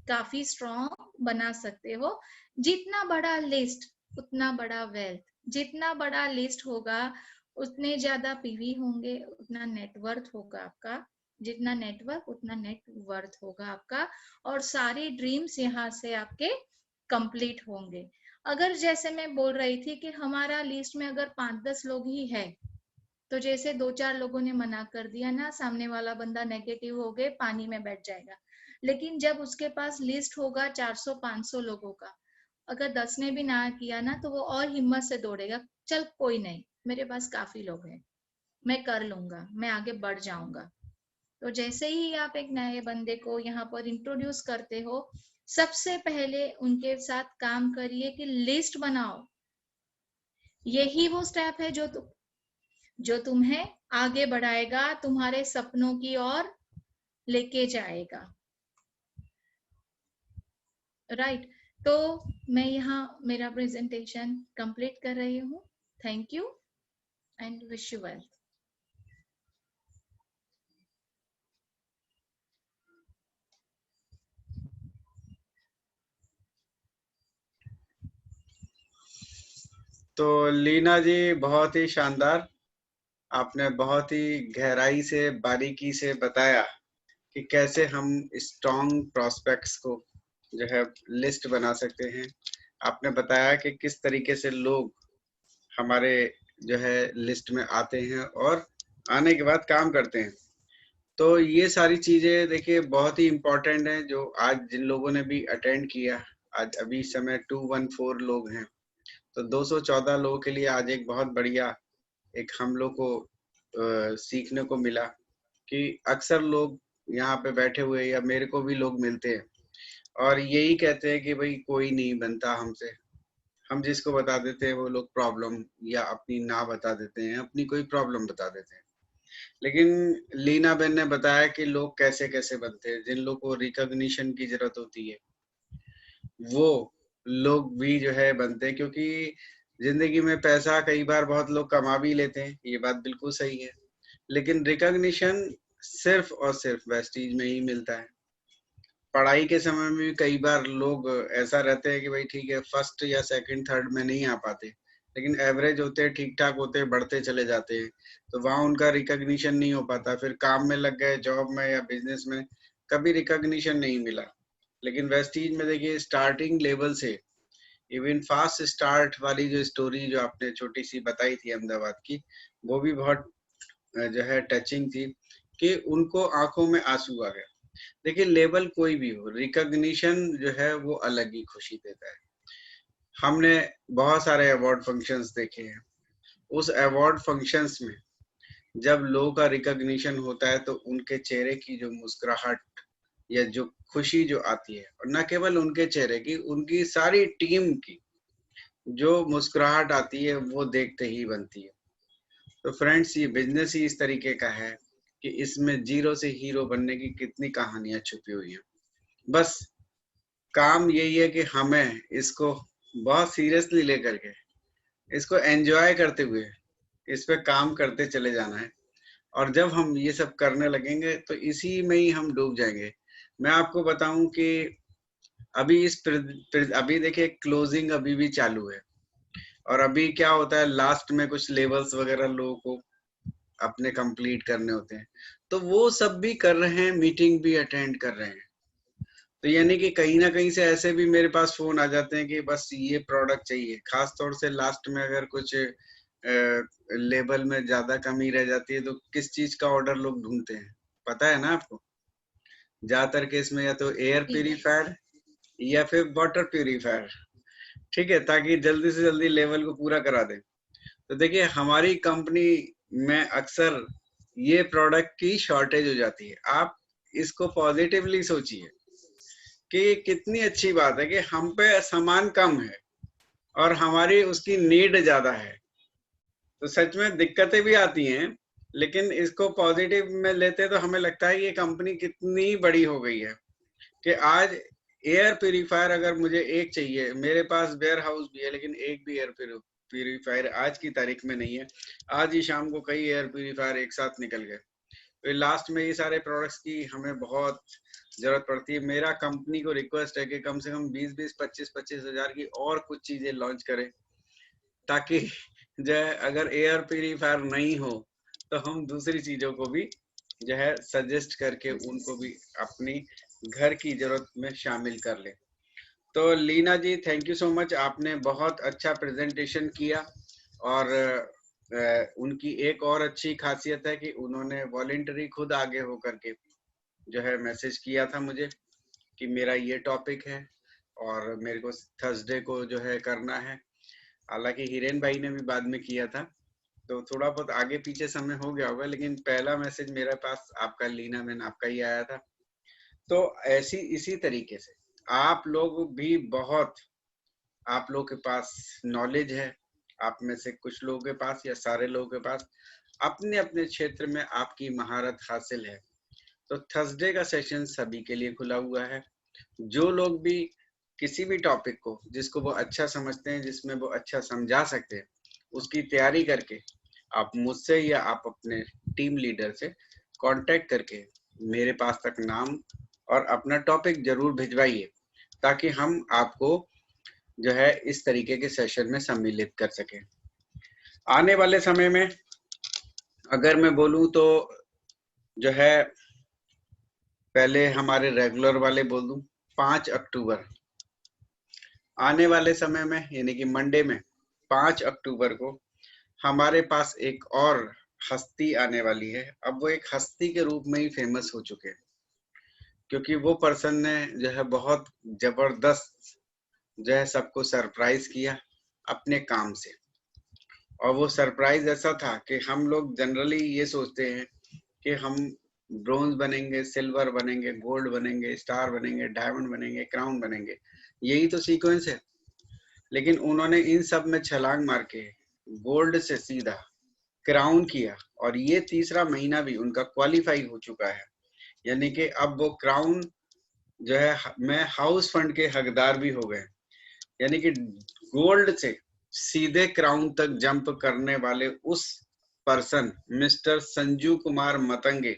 [SPEAKER 2] काफी स्ट्रॉन्ग बना सकते हो। जितना बड़ा लिस्ट उतना बड़ा वेल्थ, जितना बड़ा लिस्ट होगा उतने ज्यादा पीवी होंगे, उतना नेटवर्थ होगा आपका, जितना नेटवर्क उतना नेट वर्थ होगा आपका, और सारे ड्रीम्स यहाँ से आपके कंप्लीट होंगे। अगर जैसे मैं बोल रही थी कि हमारा लिस्ट में अगर 5-10 लोग ही है, तो जैसे 2-4 लोगों ने मना कर दिया ना, सामने वाला बंदा नेगेटिव हो गए, पानी में बैठ जाएगा। लेकिन जब उसके पास लिस्ट होगा 400-500 लोगों का, अगर 10 ने भी ना किया ना, तो वो और हिम्मत से दौड़ेगा, चल कोई नहीं, मेरे पास काफी लोग हैं, मैं कर लूंगा, मैं आगे बढ़ जाऊंगा। तो जैसे ही आप एक नए बंदे को यहाँ पर इंट्रोड्यूस करते हो, सबसे पहले उनके साथ काम करिए कि लिस्ट बनाओ। यही वो स्टेप है जो तुम्हें आगे बढ़ाएगा, तुम्हारे सपनों की ओर लेके जाएगा। राइट। तो मैं यहाँ मेरा प्रेजेंटेशन कंप्लीट कर रही हूँ। Thank you and wish you well.
[SPEAKER 1] तो लीना जी, बहुत ही शानदार, आपने बहुत ही गहराई से बारीकी से बताया कि कैसे हम स्ट्रॉन्ग प्रोस्पेक्ट्स को जो है लिस्ट बना सकते हैं। आपने बताया कि किस तरीके से लोग हमारे जो है लिस्ट में आते हैं और आने के बाद काम करते हैं। तो ये सारी चीजें देखिए बहुत ही इम्पोर्टेंट है, जो आज जिन लोगों ने भी अटेंड किया। आज अभी इस समय 214 लोग हैं, तो 214 लोगों के लिए आज एक बहुत बढ़िया एक हम लोग को सीखने को मिला कि अक्सर लोग यहाँ पे बैठे हुए या मेरे को भी लोग मिलते हैं और यही कहते हैं कि भाई कोई नहीं बनता हमसे। हम जिसको बता देते हैं वो लोग प्रॉब्लम या अपनी ना बता देते हैं, अपनी कोई प्रॉब्लम बता देते हैं। लेकिन लीना बेन ने बताया कि लोग कैसे कैसे बनते हैं। जिन लोग को रिकॉग्निशन की जरूरत होती है वो लोग भी जो है बनते हैं, क्योंकि जिंदगी में पैसा कई बार बहुत लोग कमा भी लेते हैं, ये बात बिल्कुल सही है, लेकिन रिकॉग्निशन सिर्फ और सिर्फ वेस्टीज में ही मिलता है। पढ़ाई के समय में भी कई बार लोग ऐसा रहते हैं कि भाई ठीक है फर्स्ट या सेकंड थर्ड में नहीं आ पाते, लेकिन एवरेज होते हैं, ठीक ठाक होते हैं, बढ़ते चले जाते हैं, तो वहां उनका रिकॉग्निशन नहीं हो पाता। फिर काम में लग गए, जॉब में या बिजनेस में, कभी रिकॉग्निशन नहीं मिला। लेकिन वेस्टीज में देखिए स्टार्टिंग लेवल से इवन फास्ट स्टार्ट वाली जो स्टोरी जो आपने छोटी सी बताई थी अहमदाबाद की, वो भी बहुत जो है टचिंग थी कि उनको आंखों में आंसू आ गया। देखिए लेवल कोई भी हो, रिकॉग्निशन जो है वो अलग ही खुशी देता है। हमने बहुत सारे अवार्ड फंक्शंस देखे हैं, उस अवार्ड फंक्शंस में जब लोगों का रिकॉग्निशन होता है तो उनके चेहरे की जो मुस्कुराहट या जो खुशी जो आती है, और न केवल उनके चेहरे की, उनकी सारी टीम की जो मुस्कुराहट आती है वो देखते ही बनती है। तो फ्रेंड्स, ये बिजनेस ही इस तरीके का है कि इसमें जीरो से हीरो बनने की कितनी कहानियां छुपी हुई हैं। बस काम यही है कि हमें इसको बहुत सीरियसली लेकर के, इसको एंजॉय करते हुए इस पे काम करते चले जाना है। और जब हम ये सब करने लगेंगे तो इसी में ही हम डूब जाएंगे। मैं आपको बताऊं कि अभी अभी देखिए क्लोजिंग अभी भी चालू है, और अभी क्या होता है लास्ट में कुछ लेवल्स वगैरह लोगों को अपने कंप्लीट करने होते हैं, तो वो सब भी कर रहे हैं, मीटिंग भी अटेंड कर रहे हैं। तो यानी कि कहीं ना कहीं से ऐसे भी मेरे पास फोन आ जाते हैं कि बस ये प्रोडक्ट चाहिए। खास तौर से लास्ट में अगर कुछ लेवल में ज्यादा कमी रह जाती है तो किस चीज का ऑर्डर लोग ढूंढते हैं, पता है ना आपको? ज्यादातर केस में या तो एयर प्यूरिफायर या फिर वाटर प्यूरिफायर, ठीक है, ताकि जल्दी से जल्दी लेवल को पूरा करा दे। तो देखिए हमारी कंपनी में अक्सर ये प्रोडक्ट की शॉर्टेज हो जाती है। आप इसको पॉजिटिवली सोचिए कि कितनी अच्छी बात है कि हम पे सामान कम है और हमारी उसकी नीड ज्यादा है। तो सच में दिक्कतें भी आती हैं, लेकिन इसको पॉजिटिव में लेते तो हमें लगता है ये कंपनी कितनी बड़ी हो गई है कि आज एयर प्यूरिफायर अगर मुझे एक चाहिए, मेरे पास वेयर हाउस भी है लेकिन एक भी एयर प्यूरिफायर आज की तारीख में नहीं है। आज ही शाम को कई एयर प्यूरिफायर एक साथ निकल गए। तो लास्ट में ये सारे प्रोडक्ट्स की हमें बहुत जरूरत पड़ती है। मेरा कंपनी को रिक्वेस्ट है कि कम से कम 20-20, 25-25 हजार की और कुछ चीजें लॉन्च करें, ताकि जो है अगर एयर प्यूरिफायर नहीं हो तो हम दूसरी चीजों को भी जो है सजेस्ट करके उनको भी अपनी घर की जरूरत में शामिल कर ले। तो लीना जी, थैंक यू सो मच, आपने बहुत अच्छा प्रेजेंटेशन किया। और उनकी एक और अच्छी खासियत है कि उन्होंने वॉलेंटरी खुद आगे होकर के जो है मैसेज किया था मुझे कि मेरा ये टॉपिक है और मेरे को थर्सडे को जो है करना है। हालांकि हिरेन भाई ने भी बाद में किया था, तो थोड़ा बहुत आगे पीछे समय हो गया होगा, लेकिन पहला मैसेज मेरे पास आपका लीना मैन आपका ही आया था। तो ऐसी इसी तरीके से आप लोग भी बहुत, आप लोग के पास नॉलेज है, आप में से कुछ लोगों के पास या सारे लोगों के पास अपने अपने क्षेत्र में आपकी महारत हासिल है। तो थर्सडे का सेशन सभी के लिए खुला हुआ है। जो लोग भी किसी भी टॉपिक को जिसको वो अच्छा समझते हैं, जिसमें वो अच्छा समझा सकते हैं, उसकी तैयारी करके आप मुझसे या आप अपने टीम लीडर से कांटेक्ट करके मेरे पास तक नाम और अपना टॉपिक जरूर भिजवाइए, ताकि हम आपको जो है इस तरीके के सेशन में सम्मिलित कर सकें। आने वाले समय में अगर मैं बोलूं तो जो है, पहले हमारे रेगुलर वाले बोल दूं, 5 अक्टूबर आने वाले समय में, यानी कि मंडे में 5 अक्टूबर को हमारे पास एक और हस्ती आने वाली है। अब वो एक हस्ती के रूप में ही फेमस हो चुके हैं, क्योंकि वो पर्सन ने जो है बहुत जबरदस्त जो है सबको सरप्राइज किया अपने काम से। और वो सरप्राइज ऐसा था कि हम लोग जनरली ये सोचते हैं कि हम ब्रोंज बनेंगे, सिल्वर बनेंगे, गोल्ड बनेंगे, स्टार बनेंगे, डायमंड बनेंगे, क्राउन बनेंगे, यही तो सीक्वेंस है। लेकिन उन्होंने इन सब में छलांग मार के गोल्ड से सीधा क्राउन किया, और ये तीसरा महीना भी उनका क्वालिफाई हो चुका है। यानी कि अब वो क्राउन जो है मैं हाउस फंड के हकदार भी हो गए। यानी कि गोल्ड से सीधे क्राउन तक जंप करने वाले उस पर्सन मिस्टर संजू कुमार मतंगे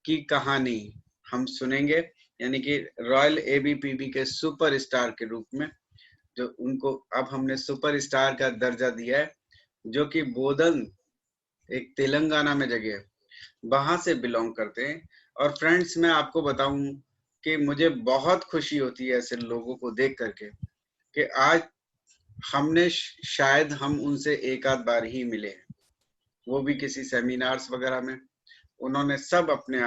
[SPEAKER 1] की कहानी हम सुनेंगे। यानी कि रॉयल एबीपीबी के सुपरस्टार के रूप में, जो उनको अब हमने सुपरस्टार का दर्जा दिया है, जो कि बोधन एक तेलंगाना में जगह है, वहां से बिलोंग करते हैं। और फ्रेंड्स, मैं आपको बताऊं कि मुझे बहुत खुशी होती है ऐसे लोगों को देख करके कि आज हमने शायद हम उनसे एक आध बार ही मिले हैं, वो भी किसी सेमिनार्स वगैरह में। उन्होंने सब अपने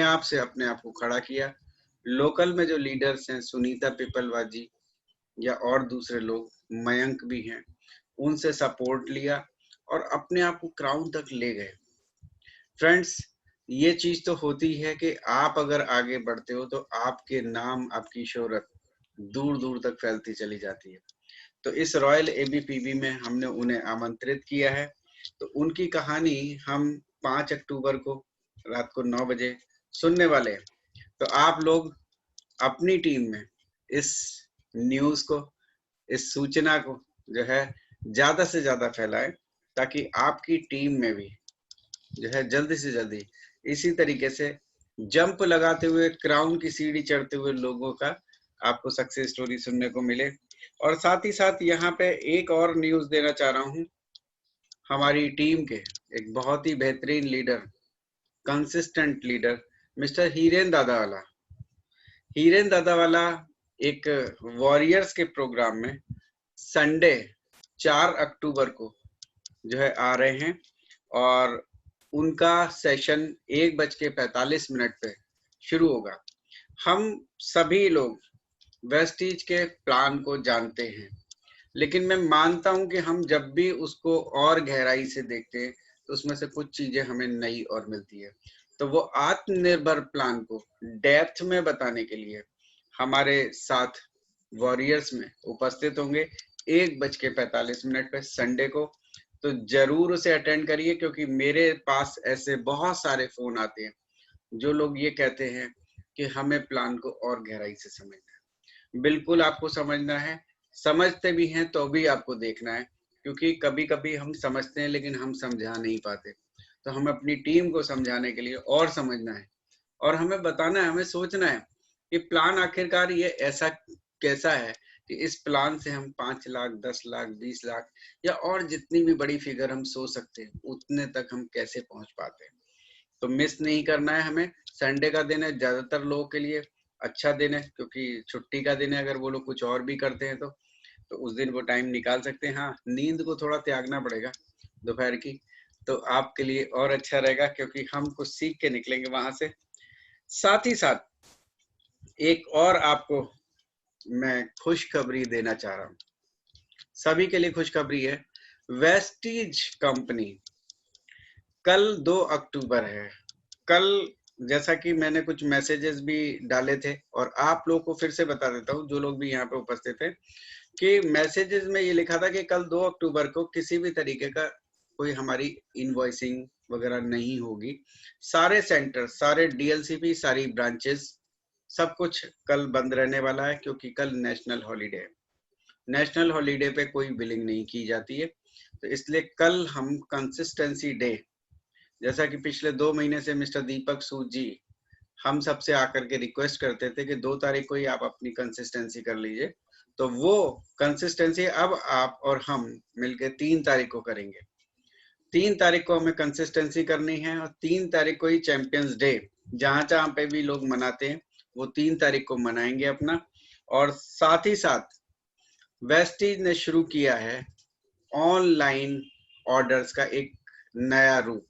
[SPEAKER 1] आप से अपने आप को खड़ा किया। लोकल में जो लीडर्स हैं, सुनीता पिपलवा जी या और दूसरे लोग, मयंक भी हैं, उनसे सपोर्ट लिया और अपने आप को क्राउन तक ले गए। फ्रेंड्स, ये चीज तो होती है कि आप अगर आगे बढ़ते हो तो आपके नाम, आपकी शोहरत दूर दूर तक फैलती चली जाती है। तो इस रॉयल एबीपीबी में हमने उन्हें आमंत्रित किया है। तो उनकी कहानी हम 5 अक्टूबर को रात को 9 बजे सुनने वाले हैं। तो आप लोग अपनी टीम में इस न्यूज को, इस सूचना को जो है ज्यादा से ज्यादा फैलाएं, ताकि आपकी टीम में भी जो है जल्दी से जल्दी इसी तरीके से जंप लगाते हुए क्राउन की सीढ़ी चढ़ते हुए लोगों का आपको सक्सेस स्टोरी सुनने को मिले। और साथ ही साथ यहाँ पे एक और न्यूज देना चाह रहा हूँ। हमारी टीम के एक बहुत ही बेहतरीन leader, consistent leader, mister Hiren Dadawala, Hiren Dadawala एक वॉरियर्स के प्रोग्राम में संडे 4 अक्टूबर को जो है आ रहे हैं। और उनका सेशन 1:45 पे शुरू होगा। हम सभी लोग वेस्टीज के प्लान को जानते हैं, लेकिन मैं मानता हूं कि हम जब भी उसको और गहराई से देखते हैं तो उसमें से कुछ चीजें हमें नई और मिलती है। तो वो आत्मनिर्भर प्लान को डेप्थ में बताने के लिए हमारे साथ वॉरियर्स में उपस्थित होंगे 1:45 पे संडे को। तो जरूर उसे अटेंड करिए, क्योंकि मेरे पास ऐसे बहुत सारे फोन आते हैं जो लोग ये कहते हैं कि हमें प्लान को और गहराई से समझना है। बिल्कुल आपको समझना है, समझते भी हैं तो भी आपको देखना है, क्योंकि कभी कभी हम समझते हैं लेकिन हम समझा नहीं पाते। तो हमें अपनी टीम को समझाने के लिए और समझना है, और हमें बताना है, हमें सोचना है कि प्लान आखिरकार ये ऐसा कैसा है कि इस प्लान से हम 5 लाख, 10 लाख, 20 लाख या और जितनी भी बड़ी फिगर हम सोच सकते हैं उतने तक हम कैसे पहुंच पाते हैं। तो मिस नहीं करना है हमें। संडे का दिन है, ज्यादातर लोगों के लिए अच्छा दिन है, क्योंकि छुट्टी का दिन है। अगर वो लोग कुछ और भी करते हैं तो उस दिन वो टाइम निकाल सकते हैं। हाँ, नींद को थोड़ा त्यागना पड़ेगा दोपहर की, तो आपके लिए और अच्छा रहेगा, क्योंकि हम कुछ सीख के निकलेंगे वहां से। साथ ही साथ एक और आपको मैं खुशखबरी देना चाह रहा हूँ। सभी के लिए खुशखबरी है। वेस्टीज कंपनी, कल 2 अक्टूबर है। कल जैसा कि मैंने कुछ मैसेजेस भी डाले थे और आप लोगों को फिर से बता देता हूँ, जो लोग भी यहाँ पे उपस्थित थे, कि मैसेजेस में ये लिखा था कि कल 2 अक्टूबर को किसी भी तरीके का कोई हमारी इनवॉइसिंग वगैरह नहीं होगी। सारे सेंटर, सारे डीएलसीपी, सारी ब्रांचेस, सब कुछ कल बंद रहने वाला है, क्योंकि कल नेशनल हॉलीडे है। नेशनल हॉलीडे पे कोई बिलिंग नहीं की जाती है, तो इसलिए कल हम कंसिस्टेंसी डे, जैसा कि पिछले 2 महीने से मिस्टर दीपक सूद जी हम सबसे आकर के रिक्वेस्ट करते थे कि 2 तारीख को ही आप अपनी कंसिस्टेंसी कर लीजिए, तो वो कंसिस्टेंसी अब आप और हम मिलके 3 तारीख को करेंगे। 3 तारीख को हमें कंसिस्टेंसी करनी है और 3 तारीख को ही चैंपियंस डे जहां जहां पे भी लोग मनाते हैं वो 3 तारीख को मनाएंगे अपना। और साथ ही साथ वेस्टीज ने शुरू किया है ऑनलाइन ऑर्डर्स का एक नया रूप,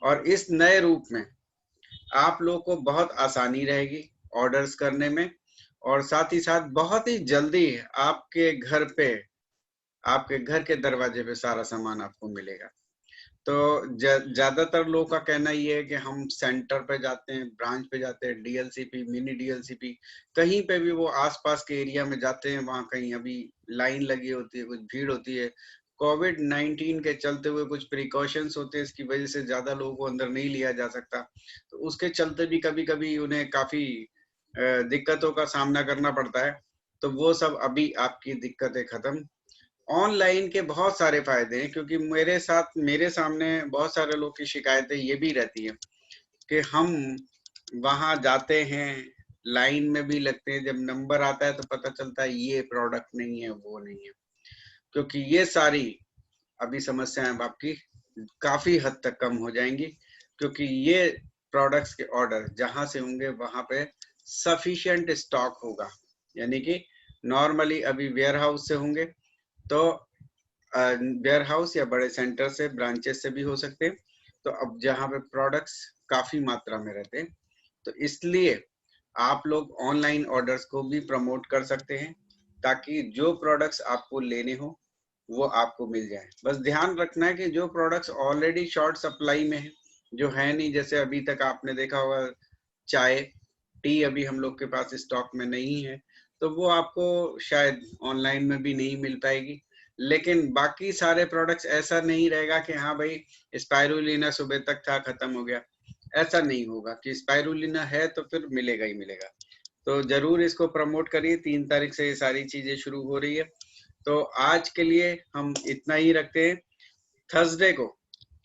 [SPEAKER 1] और इस नए रूप में आप लोगों को बहुत आसानी रहेगी ऑर्डर्स करने में, और साथ ही साथ बहुत ही जल्दी आपके घर पे, आपके घर के दरवाजे पे सारा सामान आपको मिलेगा। तो ज्यादातर लोगों का कहना ये है कि हम सेंटर पे जाते हैं, ब्रांच पे जाते हैं, डीएलसीपी, मिनी डीएलसीपी, कहीं पे भी वो आसपास के एरिया में जाते हैं, वहां कहीं अभी लाइन लगी होती है, कुछ भीड़ होती है। कोविड-19 के चलते हुए कुछ प्रिकॉशंस होते हैं, इसकी वजह से ज्यादा लोगों को अंदर नहीं लिया जा सकता, तो उसके चलते भी कभी कभी उन्हें काफी दिक्कतों का सामना करना पड़ता है। तो वो सब अभी आपकी दिक्कतें खत्म। ऑनलाइन के बहुत सारे फायदे हैं, क्योंकि मेरे सामने बहुत सारे लोग की शिकायतें ये भी रहती है कि हम वहां जाते हैं, लाइन में भी लगते हैं, जब नंबर आता है तो पता चलता है ये प्रोडक्ट नहीं है, वो नहीं है। क्योंकि ये सारी अभी समस्याएं आपकी काफी हद तक कम हो जाएंगी, क्योंकि ये प्रोडक्ट्स के ऑर्डर जहां से होंगे वहां पे सफिशिएंट स्टॉक होगा। यानी कि नॉर्मली अभी वेयर हाउस से होंगे, तो वेयर हाउस या बड़े सेंटर से, ब्रांचेस से भी हो सकते हैं, तो अब जहाँ पे प्रोडक्ट्स काफी मात्रा में रहते हैं, तो इसलिए आप लोग ऑनलाइन ऑर्डर्स को भी प्रमोट कर सकते हैं, ताकि जो प्रोडक्ट्स आपको लेने हो वो आपको मिल जाए। बस ध्यान रखना है कि जो प्रोडक्ट्स ऑलरेडी शॉर्ट सप्लाई में है, जो है नहीं, जैसे अभी तक आपने देखा होगा चाय, टी अभी हम लोग के पास स्टॉक में नहीं है, तो वो आपको शायद ऑनलाइन में भी नहीं मिल पाएगी। लेकिन बाकी सारे प्रोडक्ट्स ऐसा नहीं रहेगा कि हाँ भाई स्पाइरुलिना सुबह तक था, खत्म हो गया, ऐसा नहीं होगा कि स्पाइरुलिना है तो फिर मिलेगा ही मिलेगा। तो जरूर इसको प्रमोट करिए। 3 तारीख से ये सारी चीजें शुरू हो रही है। तो आज के लिए हम इतना ही रखते हैं। थर्सडे को,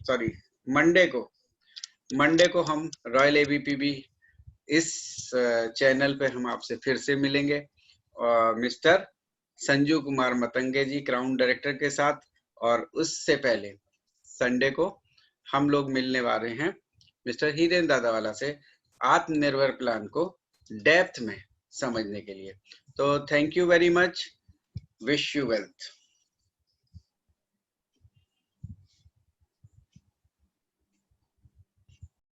[SPEAKER 1] सॉरी मंडे को हम रॉयल एबीपीबी इस चैनल पे हम आपसे फिर से मिलेंगे, मिस्टर संजू कुमार मतंगे जी, क्राउन डायरेक्टर के साथ। और उससे पहले संडे को हम लोग मिलने वाले हैं मिस्टर हीरेन दादावाला से आत्मनिर्भर प्लान को डेप्थ में समझने के लिए। तो thank you very much, wish you wealth.